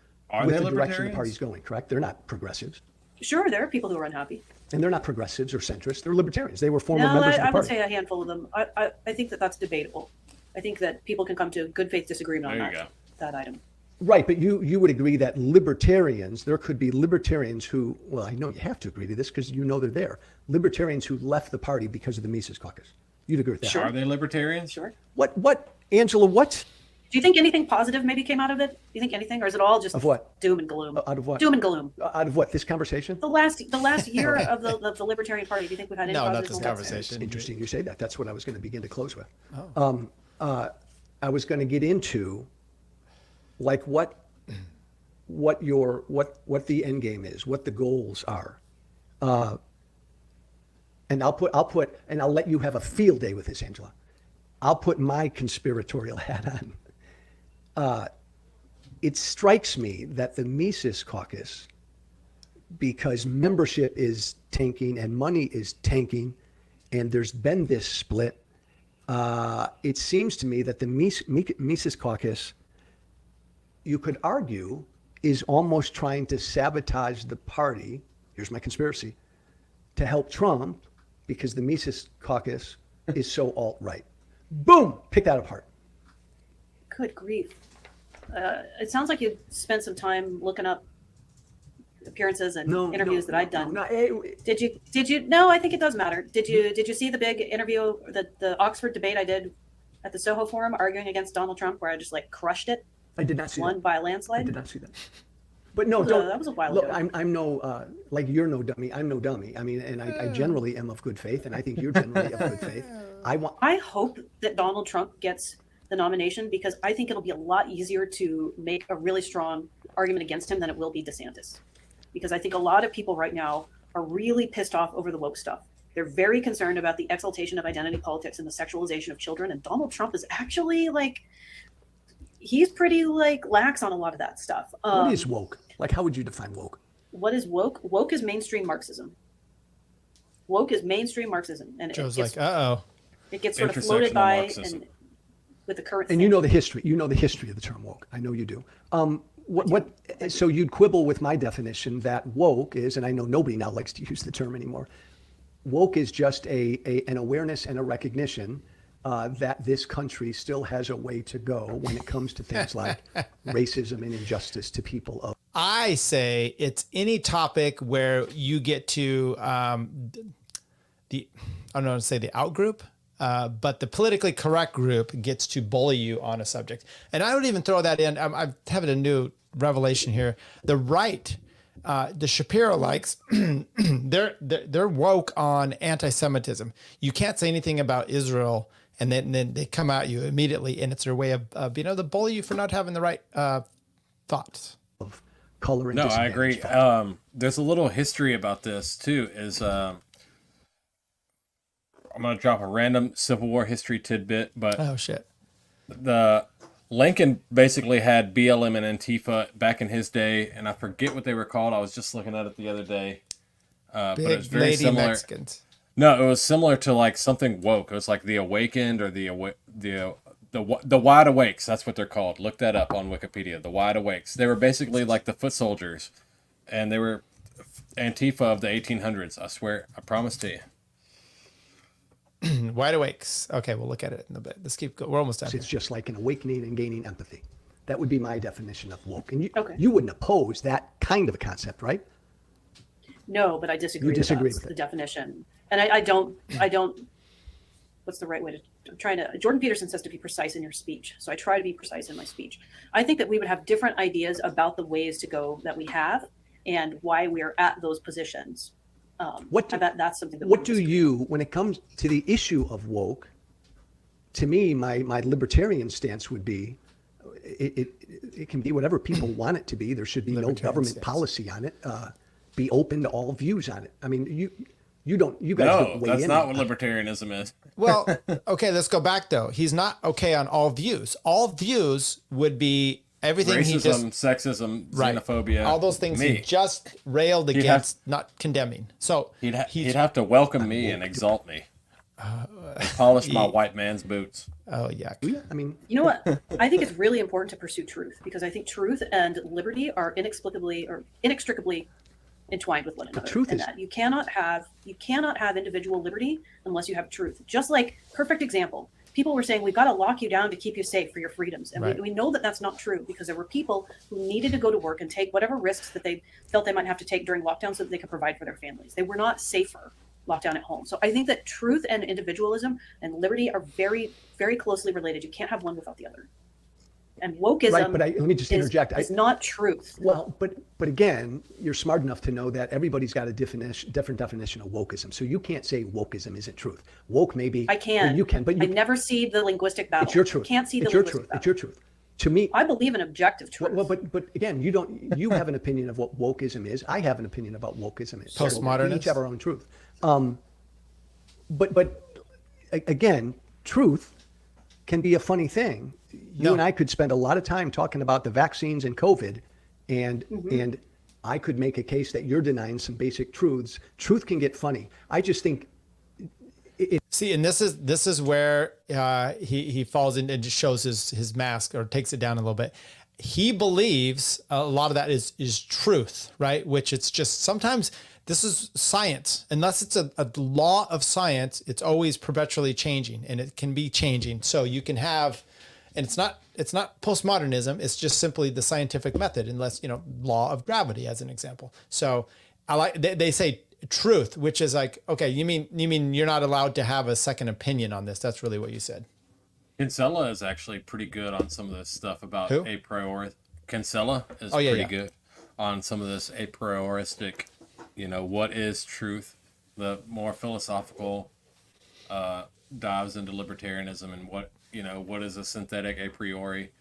with the direction the party's going, correct? They're not progressives. Sure, there are people who are unhappy. And they're not progressives or centrists. They're libertarians. They were former members of the party. I would say a handful of them. I think that's debatable. I think that people can come to good faith disagreement on that item. Right, but you would agree that libertarians, there could be libertarians who, well, I know you have to agree to this because you know they're there. Libertarians who left the party because of the Mises Caucus. You'd agree with that? Sure. Are they libertarians? Sure. What, Angela, what? Do you think anything positive maybe came out of it? Do you think anything, or is it all just of what? Doom and gloom? Out of what? Doom and gloom. Out of what? This conversation? The last year of the Libertarian Party. Do you think we've had any positive? No, not this conversation. It's interesting you say that. That's what I was going to begin to close with. I was going to get into, like, what the end game is, what the goals are, and I'll let you have a field day with this, Angela. I'll put my conspiratorial hat on. It strikes me that the Mises Caucus, because membership is tanking and money is tanking, and there's been this split, it seems to me that the Mises Caucus, you could argue, is almost trying to sabotage the party. Here's my conspiracy, to help Trump, because the Mises Caucus is so alt-right. Boom! Pick that apart. Good grief. It sounds like you spent some time looking up appearances and interviews that I'd done. Did you? No, I think it does matter. Did you see the big interview, the Oxford debate I did at the Soho Forum arguing against Donald Trump, where I just like crushed it? I did not see Won that. by a landslide? I did not see that. But no, don't. That was a while look, ago. I'm no, like you're no dummy. I'm no dummy. I mean, and I generally am of good faith, and I think you're generally of good faith. I hope that Donald Trump gets the nomination, because I think it'll be a lot easier to make a really strong argument against him than it will be DeSantis. Because I think a lot of people right now are really pissed off over the woke stuff. They're very concerned about the exaltation of identity politics and the sexualization of children. And Donald Trump is actually he's pretty lax on a lot of that stuff. What is woke? Like, how would you define woke? What is woke? Woke is mainstream Marxism. Woke is mainstream Marxism. And Joe's it gets sort of floated by and with the current. And you know the history. You know the history of the term woke. I know you do. So you'd quibble with my definition that woke is, and I know nobody now likes to use the term anymore. Woke is just an awareness and a recognition that this country still has a way to go when it comes to things like racism and injustice to people of. I say it's any topic where you get to I don't know how to say the out group, but the politically correct group gets to bully you on a subject. And I would even throw that in. I'm having a new revelation here. The right, the Shapiro likes, they're woke on anti-Semitism. You can't say anything about Israel, and then they come at you immediately, and it's their way of being able to bully you for not having the right thoughts. Of color and no, I agree. There's a little history about this too. I'm going to drop a random Civil War history tidbit, but oh shit, the Lincoln basically had BLM and Antifa back in his day, and I forget what they were called. I was just looking at it the other day, but it was very similar. Mexicans. No, it was similar to something woke. It was like the Awakened or the Wide Awakes. That's what they're called. Look that up on Wikipedia. The Wide Awakes. They were basically like the foot soldiers, and they were Antifa of the 1800s. I swear. I promise to you. Wide Awakes. Okay, we'll look at it in a bit. Let's keep going. We're almost done. It's just like an awakening and gaining empathy. That would be my definition of woke. And you wouldn't oppose that kind of a concept, right? No, but I disagree. You disagree with it. The definition, and I don't. What's the right way to? I'm trying to. Jordan Peterson says to be precise in your speech, so I try to be precise in my speech. I think that we would have different ideas about the ways to go that we have, and why we're at those positions. That's something that. What do you, when it comes to the issue of woke? To me, my libertarian stance would be, it can be whatever people want it to be. There should be no government policy on it. Be open to all views on it. I mean, You guys No, don't weigh that's in. not what libertarianism is. Well, okay, let's go back though. He's not okay on all views. All views would be everything he just Racism, sexism, right. xenophobia. All those things he just railed against, not condemning. So he'd have to welcome me and exalt me. Polish my white man's boots. Oh, yeah. I mean, You know what? I think it's really important to pursue truth because I think truth and liberty are inextricably entwined with one another. truth and is- that you cannot have individual liberty unless you have truth. Just like perfect example. People were saying we've got to lock you down to keep you safe for your freedoms, and Right. we know that that's not true because there were people who needed to go to work and take whatever risks that they felt they might have to take during lockdown so that they could provide for their families. They were not safer locked down at home. So I think that truth and individualism and liberty are very, very closely related. You can't have one without the other. And wokeism right, but let me just interject. is not truth. Well, but again, you're smart enough to know that everybody's got a different definition of wokeism. So you can't say wokeism isn't truth. Woke maybe. I can. You can, but I never see the linguistic battle. it's your truth. Can't see the it's your linguistic truth. battle. It's your truth. To me, I believe in objective truth. well, but again, you have an opinion of what wokeism is. I have an opinion about what wokeism is. Postmodernist? We each have our own truth. But again, truth can be a funny thing. You and I could spend a lot of time talking about the vaccines and COVID, and I could make a case that you're denying some basic truths. Truth can get funny. I just think see, and this is where he falls in and just shows his mask or takes it down a little bit. He believes a lot of that is truth, right? Which it's just sometimes this is science. Unless it's a law of science, it's always perpetually changing, and it can be changing. So you can have, and it's not postmodernism. It's just simply the scientific method, unless law of gravity as an example. So I like they say truth, which is like, okay, you mean you're not allowed to have a second opinion on this? That's really what you said. Kinsella is actually pretty good on some of this stuff about Who? a priori. Kinsella is Oh, yeah, pretty yeah. good on some of this a prioristic, what is truth? The more philosophical dives into libertarianism and what is a synthetic a priori.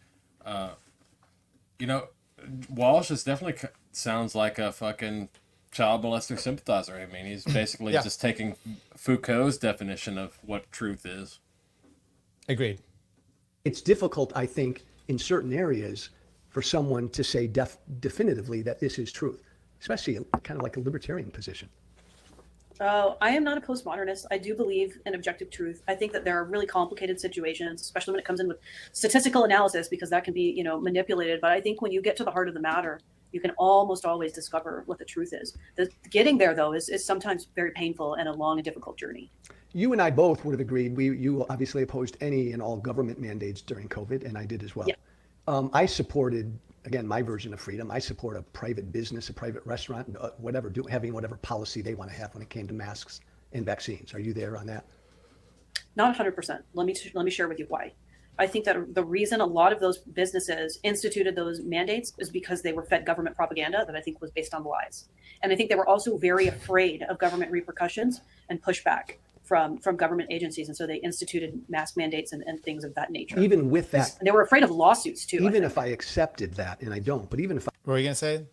Walsh is definitely sounds like a fucking child molester sympathizer. I mean, he's basically Yeah. just taking Foucault's definition of what truth is. Agreed. it's difficult, I think, in certain areas for someone to say definitively that this is truth, especially kind of like a libertarian position. Oh, I am not a postmodernist. I do believe in objective truth. I think that there are really complicated situations, especially when it comes in with statistical analysis, because that can be, manipulated. But I think when you get to the heart of the matter, you can almost always discover what the truth is. Getting there, though, is sometimes very painful and a long and difficult journey. You and I both would have agreed. You obviously opposed any and all government mandates during COVID, and I did as well. Yeah. I supported, again, my version of freedom. I support a private business, a private restaurant, whatever, having whatever policy they want to have when it came to masks and vaccines. Are you there on that? Not 100%. Let me share with you why. I think that the reason a lot of those businesses instituted those mandates is because they were fed government propaganda that I think was based on lies. And I think they were also very afraid of government repercussions and pushback from government agencies. And so they instituted mask mandates and things of that nature. Even with that. And they were afraid of lawsuits too. Even if I accepted that, and I don't, but even if I... What were you going to say,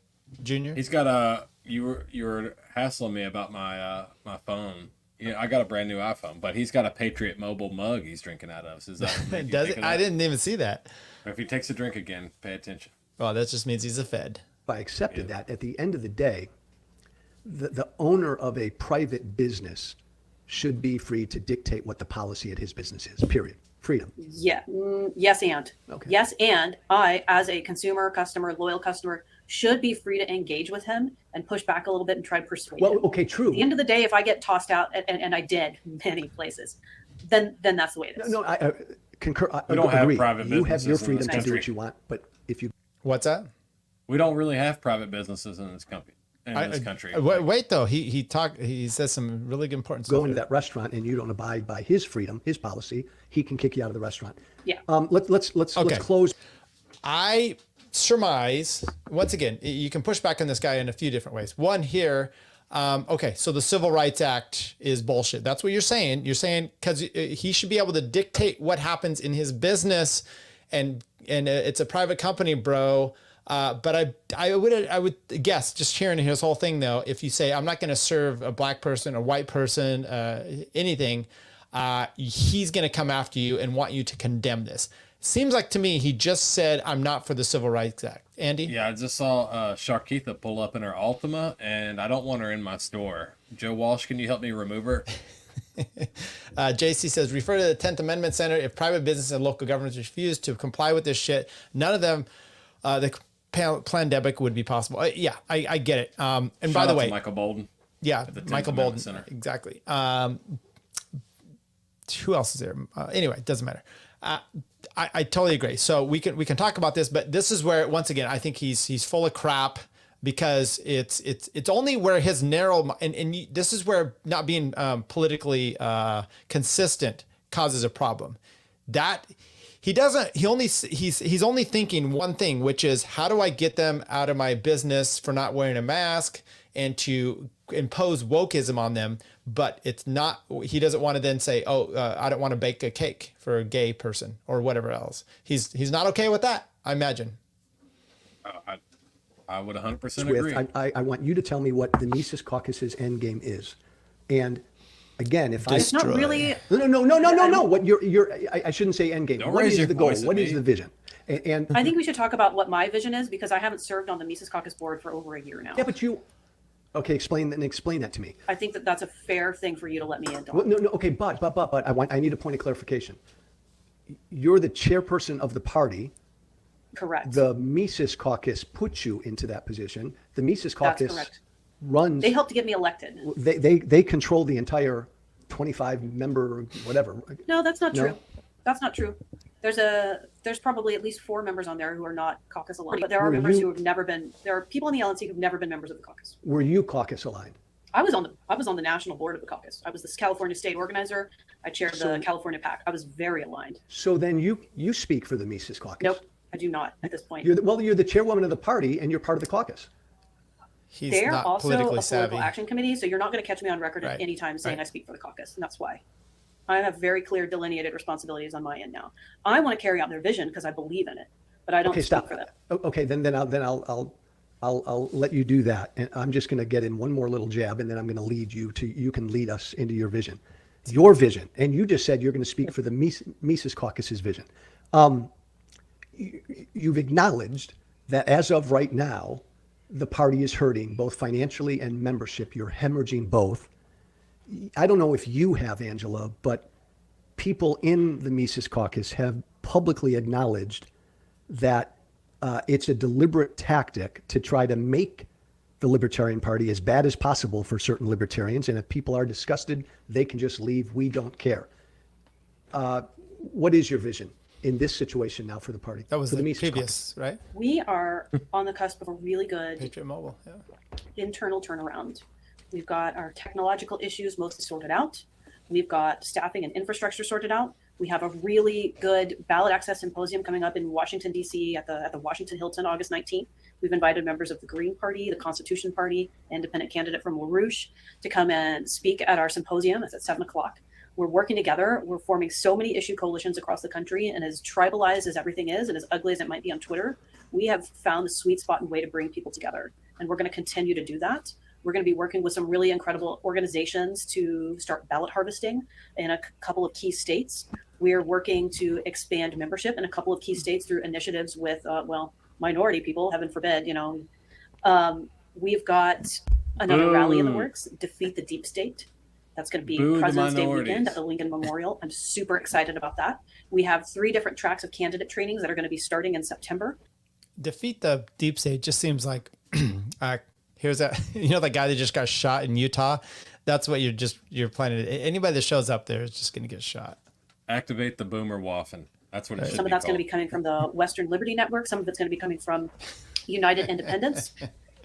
Junior? He's got you were hassling me about my my phone. Yeah, I got a brand new iPhone, but he's got a Patriot Mobile mug he's drinking out of. So is that Does it? I didn't even see that. If he takes a drink again, pay attention. Well, that just means he's a Fed. If I accepted that, at the end of the day, the owner of a private business should be free to dictate what the policy at his business is, period. Freedom. Yeah. Yes, and. Okay. Yes, and I, as a consumer, customer, loyal customer, should be free to engage with him and push back a little bit and try to persuade Well, him. okay, true. At the end of the day, if I get tossed out, and I did many places, then that's the way it is. No, I concur. We don't have agree. private You have your businesses in freedom this to do country. what you want, but if you... What's that? We don't really have private businesses in this country. Wait, though. He says some really important stuff. go into that restaurant and you don't abide by his freedom, his policy, he can kick you out of the restaurant. Yeah. Let's close. I surmise, once again, you can push back on this guy in a few different ways. One here, okay, so the Civil Rights Act is bullshit. That's what you're saying. You're saying because he should be able to dictate what happens in his business, and it's a private company, bro. But I would guess, just hearing his whole thing though, if you say I'm not going to serve a black person, a white person, anything, he's going to come after you and want you to condemn this. Seems like to me he just said I'm not for the Civil Rights Act. Andy? Yeah, I just saw Sharkeetha pull up in her Altima, and I don't want her in my store. Joe Walsh, can you help me remove her? JC says, refer to the 10th Amendment Center. If private business and local governments refuse to comply with this shit, none of them, the pandemic would be possible. Yeah, I get it. And Shout by the out way, to Michael Bolden. Yeah, Michael Bolden. Center. Exactly. Who else is there? Anyway, it doesn't matter. I totally agree. So we can talk about this, but this is where, once again, I think he's full of crap, because it's only where his narrow, and this is where not being politically consistent causes a problem. That he's only thinking one thing, which is how do I get them out of my business for not wearing a mask and to impose wokeism on them. But it's not, he doesn't want to then say, I don't want to bake a cake for a gay person or whatever else. He's not okay with that, I imagine. I would 100% agree. I want you to tell me what the Mises Caucus's end game is. And again, if it's not really. No. What I shouldn't say end game. What is the goal? What is the vision? And I think we should talk about what my vision is, because I haven't served on the Mises Caucus board for over a year now. Yeah, but okay, explain that to me. I think that's a fair thing for you to let me in. Well, no. Okay, but I need a point of clarification. You're the chairperson of the party. Correct. The Mises Caucus puts you into that position. The Mises Caucus runs. They helped to get me elected. They control the entire 25-member whatever. No, that's not true. That's not true. There's probably at least 4 members on there who are not caucus aligned, but there are members who have never been. There are people in the LNC who've never been members of the caucus. Were you caucus aligned? I was on the national board of the caucus. I was the California state organizer. I chaired the California PAC. I was very aligned. So then you speak for the Mises Caucus? Nope, I do not at this point. You're the chairwoman of the party, and you're part of the caucus. They're also a political action committee, so you're not going to catch me on record at any time saying I speak for the caucus, and that's why. I have very clear delineated responsibilities on my end now. I want to carry out their vision because I believe in it, but I don't speak for them. Okay, then I'll let you do that, and I'm just going to get in one more little jab, and then I'm going to lead you to. You can lead us into your vision, and you just said you're going to speak for the Mises Caucus's vision. You've acknowledged that as of right now, the party is hurting both financially and membership. You're hemorrhaging both. I don't know if you have, Angela, but people in the Mises Caucus have publicly acknowledged that it's a deliberate tactic to try to make the Libertarian Party as bad as possible for certain libertarians. And if people are disgusted, they can just leave. We don't care. What is your vision in this situation now for the party? That was for the Mises previous, Caucus? right? We are on the cusp of a really good Patriot Mobile, internal turnaround. We've got our technological issues mostly sorted out. We've got staffing and infrastructure sorted out. We have a really good ballot access symposium coming up in Washington, D.C. at the Washington Hilton, August 19th. We've invited members of the Green Party, the Constitution Party, independent candidate from LaRouche to come and speak at our symposium. It's at 7 o'clock. We're working together. We're forming so many issue coalitions across the country. And as tribalized as everything is, and as ugly as it might be on Twitter, we have found the sweet spot and way to bring people together. And we're going to continue to do that. We're going to be working with some really incredible organizations to start ballot harvesting in a couple of key states. We're working to expand membership in a couple of key states through initiatives with, minority people, heaven forbid, we've got another rally in the works, Defeat the Deep State. That's going to be President's Day weekend at the Lincoln Memorial. I'm super excited about that. We have 3 different tracks of candidate trainings that are going to be starting in September. Defeat the Deep State just seems like here's that, the guy that just got shot in Utah. That's what you're planning. Anybody that shows up there is just going to get shot. Activate the boomer waffen. That's what it should be. Some of that's going to be coming from the Western Liberty Network. Some of it's going to be coming from United Independence.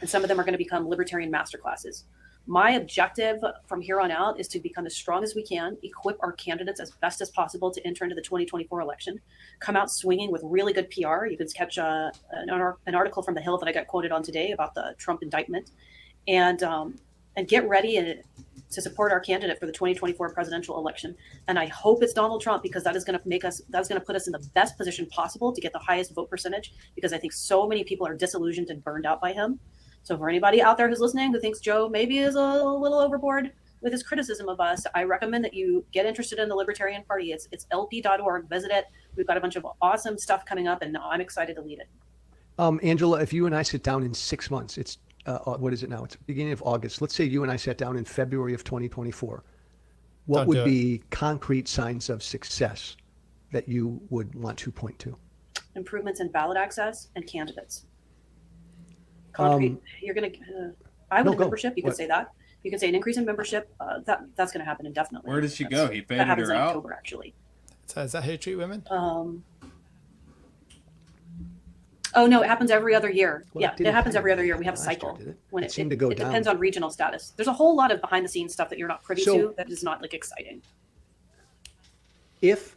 And some of them are going to become libertarian masterclasses. My objective from here on out is to become as strong as we can, equip our candidates as best as possible to enter into the 2024 election, come out swinging with really good PR. You can catch an article from The Hill that I got quoted on today about the Trump indictment, and get ready to support our candidate for the 2024 presidential election. And I hope it's Donald Trump, because that's going to put us in the best position possible to get the highest vote percentage, because I think so many people are disillusioned and burned out by him. So for anybody out there who's listening who thinks Joe maybe is a little overboard with his criticism of us, I recommend that you get interested in the Libertarian Party. It's lp.org. Visit it. We've got a bunch of awesome stuff coming up, and I'm excited to lead it. Angela, if you and I sit down in 6 months, it's what is it now? It's the beginning of August. Let's say you and I sat down in February of 2024. What would be concrete signs of success that you would want to point to? Improvements in ballot access and candidates. Concrete. You're going to. I would membership. You could say that. You could say an increase in membership. That's going to happen indefinitely. Where did she go? He faded that happens her in out. October, actually. Is that how you treat women? Oh no, it happens every other year. Well, Yeah, it happens every other year. We have a cycle when it seemed to go it down. depends on regional status. There's a whole lot of behind the scenes stuff that you're not privy to that is not like exciting. If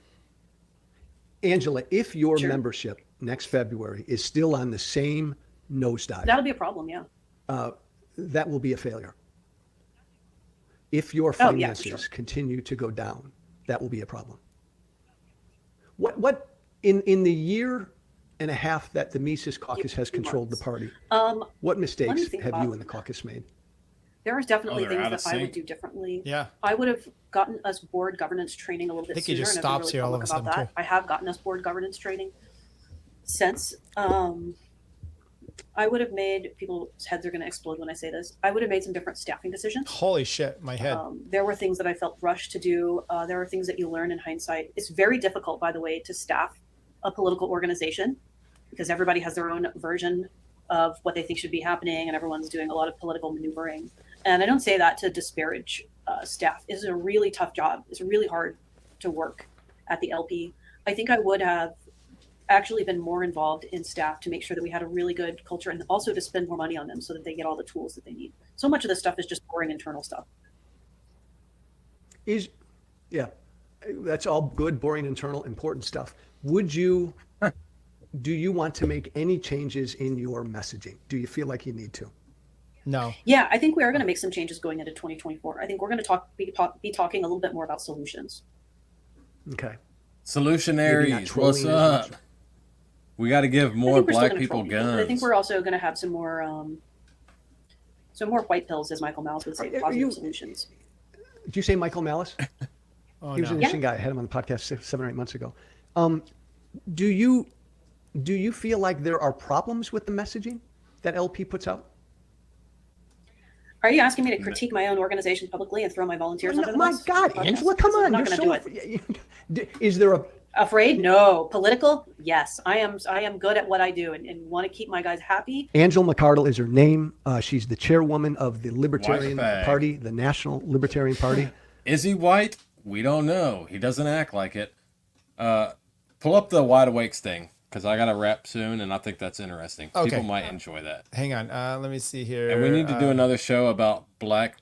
Angela, if your membership next February is still on the same nosedive, That'll be a problem. Yeah. that will be a failure. If your Oh, yeah, for finances sure. continue to go down, that will be a problem. What in the year and a half that the Mises Caucus has controlled the party, what mistakes think have about you and the caucus made? There are definitely they're out things of that I would sync. do differently. Yeah. I would have gotten us board governance training a little bit I think he sooner. just and I've been stops really here all of public a about sudden, that. I have gotten us board governance training since. I would have made, people's heads are going to explode when I say this. I would have made some different staffing decisions. Holy shit, my head. There were things that I felt rushed to do. There are things that you learn in hindsight. It's very difficult, by the way, to staff a political organization because everybody has their own version of what they think should be happening, and everyone's doing a lot of political maneuvering. And I don't say that to disparage staff. It's a really tough job. It's really hard to work at the LP. I think I would have actually been more involved in staff to make sure that we had a really good culture, and also to spend more money on them so that they get all the tools that they need. So much of this stuff is just boring internal stuff. Yeah, that's all good, boring, internal, important stuff. Would you, do you want to make any changes in your messaging? Do you feel like you need to? No. Yeah, I think we are going to make some changes going into 2024. I think we're going to be talking a little bit more about solutions. Okay. Solutionaries, what's up? We got to give more black people guns. But I think we're also going to have some more white pills, as Michael Malice would say, positive solutions. Did you say Michael Malice? Oh, he was an interesting guy. I had him on the podcast 7 or 8 months ago. Do you feel like there are problems with the messaging that LP puts out? Are you asking me to critique my own organization publicly and throw my volunteers under the bus? My God, Angela, come on! I'm not You're going to do it. Is there a Afraid? No. Political? Yes. I am good at what I do and want to keep my guys happy. Angela McCardle is her name. She's the chairwoman of the Libertarian Party, the National Libertarian Party. Is he white? We don't know. He doesn't act like it. Pull up the Wide Awakes thing, because I got to wrap soon, and I think that's interesting. Okay. People might enjoy that. Hang on. Let me see here. And we need to do another show about black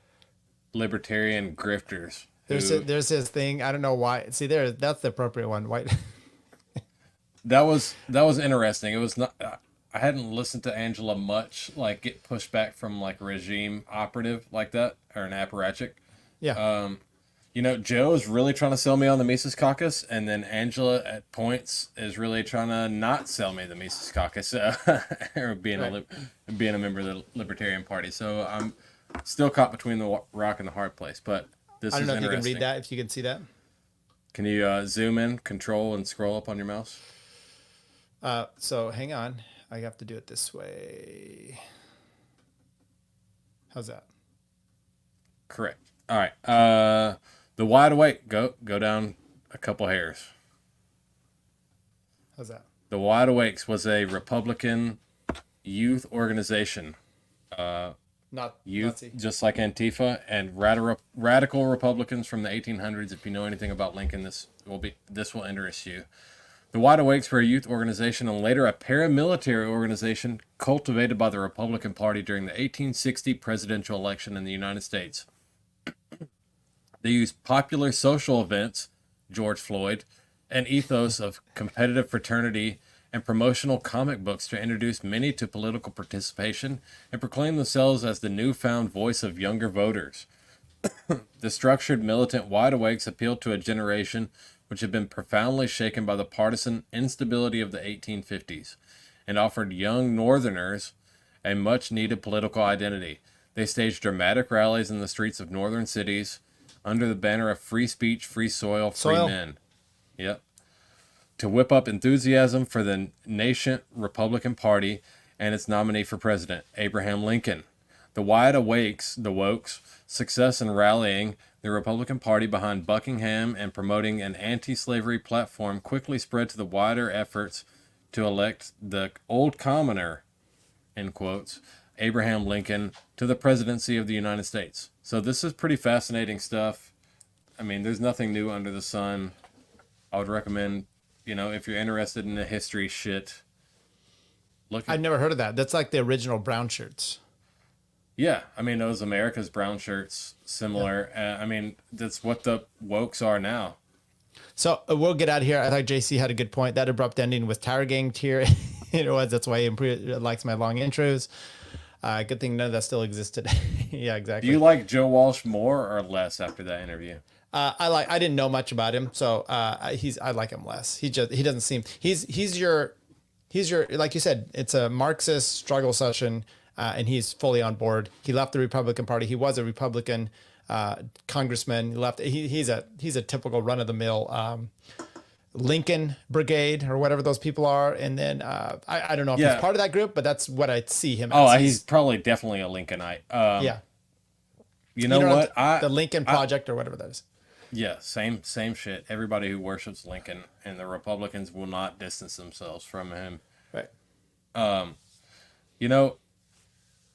libertarian grifters. There's his thing. I don't know why. See there, that's the appropriate one. White. That was interesting. It was not. I hadn't listened to Angela much, like get pushed back from like a regime operative like that or an apparatchik. Yeah. You know, Joe is really trying to sell me on the Mises Caucus, and then Angela at points is really trying to not sell me the Mises Caucus, or being a member of the Libertarian Party. So I'm still caught between the rock and the hard place. But this I don't is know if you interesting. can read that. If you can see that. Can you zoom in, control, and scroll up on your mouse? So hang on. I have to do it this way. How's that? Correct. All right. The Wide Awake. Go down a couple hairs. How's that? The Wide Awakes was a Republican youth organization. Not youth, Nazi. just like Antifa, and radical Republicans from the 1800s. If you know anything about Lincoln, this will interest you. The Wide Awakes were a youth organization and later a paramilitary organization cultivated by the Republican Party during the 1860 presidential election in the United States. They used popular social events, George Floyd, an ethos of competitive fraternity and promotional comic books to introduce many to political participation and proclaim themselves as the newfound voice of younger voters. The structured, militant wide awakes appealed to a generation which had been profoundly shaken by the partisan instability of the 1850s and offered young Northerners a much-needed political identity. They staged dramatic rallies in the streets of northern cities under the banner of free speech, free soil, free men. Yep. To whip up enthusiasm for the nascent Republican Party and its nominee for president, Abraham Lincoln. The wide awakes, the wokes, success in rallying the Republican Party behind Buckingham and promoting an anti-slavery platform quickly spread to the wider efforts to elect the old commoner, in quotes, Abraham Lincoln, to the presidency of the United States. So this is pretty fascinating stuff. I mean, there's nothing new under the sun. I would recommend, you know, if you're interested in the history shit, look at... I've never heard of that. That's like the original brown shirts. Yeah, I mean, those America's brown shirts, similar. Yeah. I mean, that's what the wokes are now. So we'll get out of here. I thought JC had a good point. That abrupt ending with Tower Gang tier. It was. That's why he likes my long intros. Good thing none of that still existed. Yeah, exactly. Do you like Joe Walsh more or less after that interview? I didn't know much about him, so I like him less. He doesn't seem he's your like you said, it's a Marxist struggle session. And he's fully on board. He left the Republican Party. He was a Republican congressman. He left. He's a typical run of the mill Lincoln Brigade or whatever those people are. And then I don't know if he's part of that group, but that's what I see him as. Oh, he's probably definitely a Lincolnite. Yeah. You know what? The Lincoln Project or whatever that is. Yeah, same shit. Everybody who worships Lincoln and the Republicans will not distance themselves from him. Right. You know,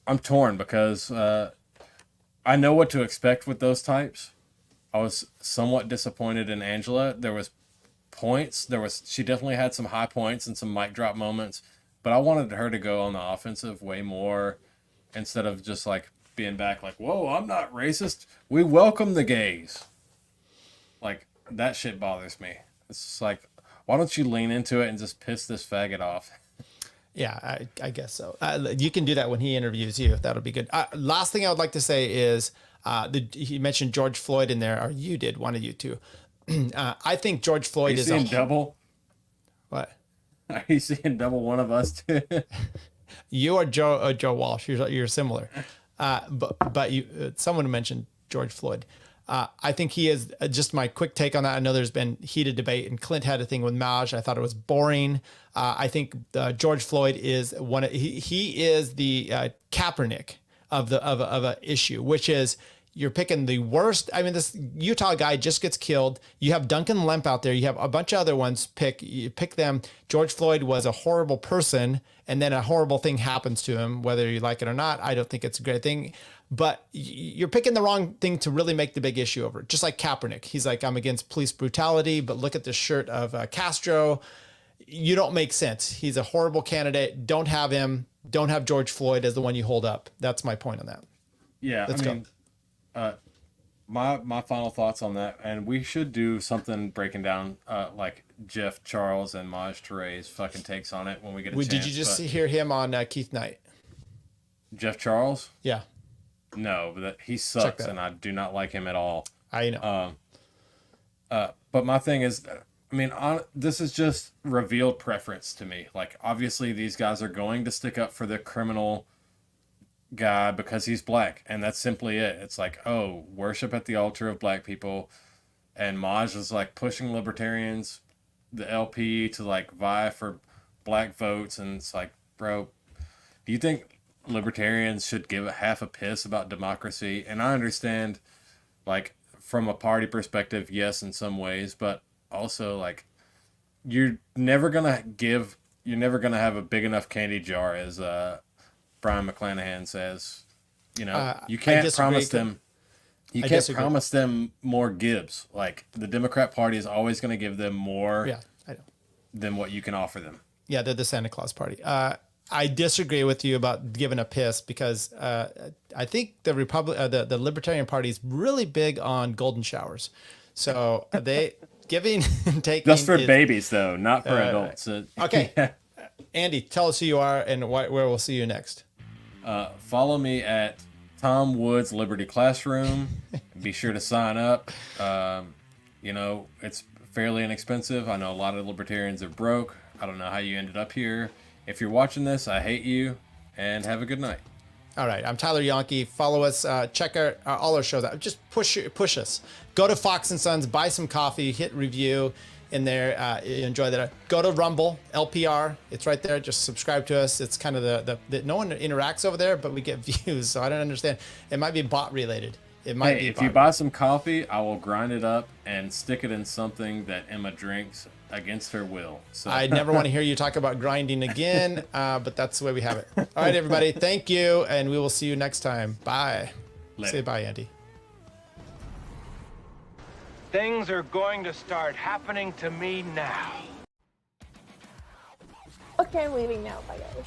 I'm torn because I know what to expect with those types. I was somewhat disappointed in Angela. There was points. She definitely had some high points and some mic drop moments, but I wanted her to go on the offensive way more instead of just like being back like, whoa, I'm not racist. We welcome the gays. Like, that shit bothers me. It's just like, why don't you lean into it and just piss this faggot off? Yeah, I guess so. You can do that when he interviews you. That'll be good. Last thing I would like to say is he mentioned George Floyd in there, or you did, one of you two. I think George Floyd is seeing double. What? Are you seeing double one of us too? You are Joe Walsh. You're similar. But you someone mentioned George Floyd. I think he is, just my quick take on that. I know there's been heated debate, and Clint had a thing with Maj. I thought it was boring. I think George Floyd is he is the Kaepernick of a issue, which is you're picking the worst. I mean, this Utah guy just gets killed. You have Duncan Lemp out there. You have a bunch of other ones. You pick them. George Floyd was a horrible person, and then a horrible thing happens to him, whether you like it or not. I don't think it's a great thing. But you're picking the wrong thing to really make the big issue over it. Just like Kaepernick. He's like, I'm against police brutality, but look at the shirt of Castro. You don't make sense. He's a horrible candidate. Don't have him. Don't have George Floyd as the one you hold up. That's my point on that. Yeah, Let's go. My final thoughts on that, and we should do something breaking down like Jeff Charles and Maj Touré's fucking takes on it when we get a chance. Did you just hear him on Keith Knight? Jeff Charles? Yeah. No, but he sucks, and I do not like him at all. I know. But my thing is, I mean, this is just revealed preference to me. Like, obviously, these guys are going to stick up for the criminal guy because he's black, and that's simply it. It's like, oh, worship at the altar of black people, and Maj is like pushing libertarians, the LP, to like vie for black votes, and it's like, bro, do you think libertarians should give a half a piss about democracy? And I understand, like, from a party perspective, yes, in some ways, but also, like, you're never gonna have a big enough candy jar, as Brian McClanahan says. You know, you can't promise them. You can't promise them more Gibbs. Like, the Democrat Party is always going to give them more than what you can offer them. Yeah, they're the Santa Claus Party. I disagree with you about giving a piss because I think the Libertarian Party is really big on golden showers. So they giving and taking. Just for babies, though, not for adults. Okay. Yeah. Andy, tell us who you are and where we'll see you next. Follow me at Tom Woods Liberty Classroom. Be sure to sign up. You know, it's fairly inexpensive. I know a lot of libertarians are broke. I don't know how you ended up here. If you're watching this, I hate you, and have a good night. All right, I'm Tyler Yonke. Follow us. Check our all our shows out. Just push us. Go to Fox and Sons. Buy some coffee. Hit review in there. Enjoy that. Go to Rumble, LPR. It's right there. Just subscribe to us. It's kind of the no one interacts over there, but we get views. So I don't understand. It might be bot related. It might be. If you buy some coffee, I will grind it up and stick it in something that Emma drinks against her will. So I never want to hear you talk about grinding again, but that's the way we have it. All right, everybody. Thank you, and we will see you next time. Bye. Later. Say bye, Andy. Things are going to start happening to me now. Okay, I'm leaving now. Bye, guys.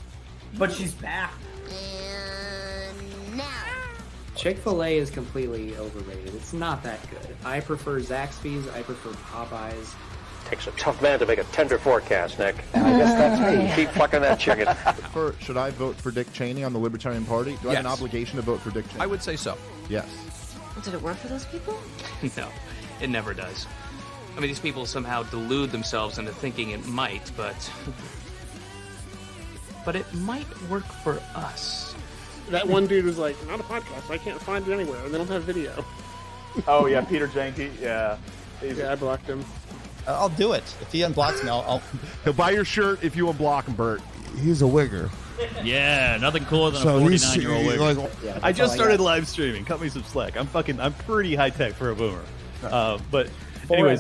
But she's back. And now. Chick-fil-A is completely overrated. It's not that good. I prefer Zaxby's. I prefer Popeyes. Takes a tough man to make a tender forecast, Nick. And I guess that's me. Keep fucking that chicken. Should I vote for Dick Cheney on the Libertarian Party? Do I have an obligation to vote for Dick Cheney? I would say so. Yes. Did it work for those people? No, it never does. I mean, these people somehow delude themselves into thinking it might, but it might work for us. That one dude was like, not a podcast. I can't find it anywhere. They don't have video. Oh, yeah, Peter Janke. Yeah. Yeah, I blocked him. I'll do it. If he unblocks me, I'll... He'll buy your shirt if you unblock him, Bert. He's a wigger. Yeah, nothing cooler than a 49-year-old wigger. Like, I just started live streaming. Cut me some slack. I'm pretty high tech for a boomer. But anyways,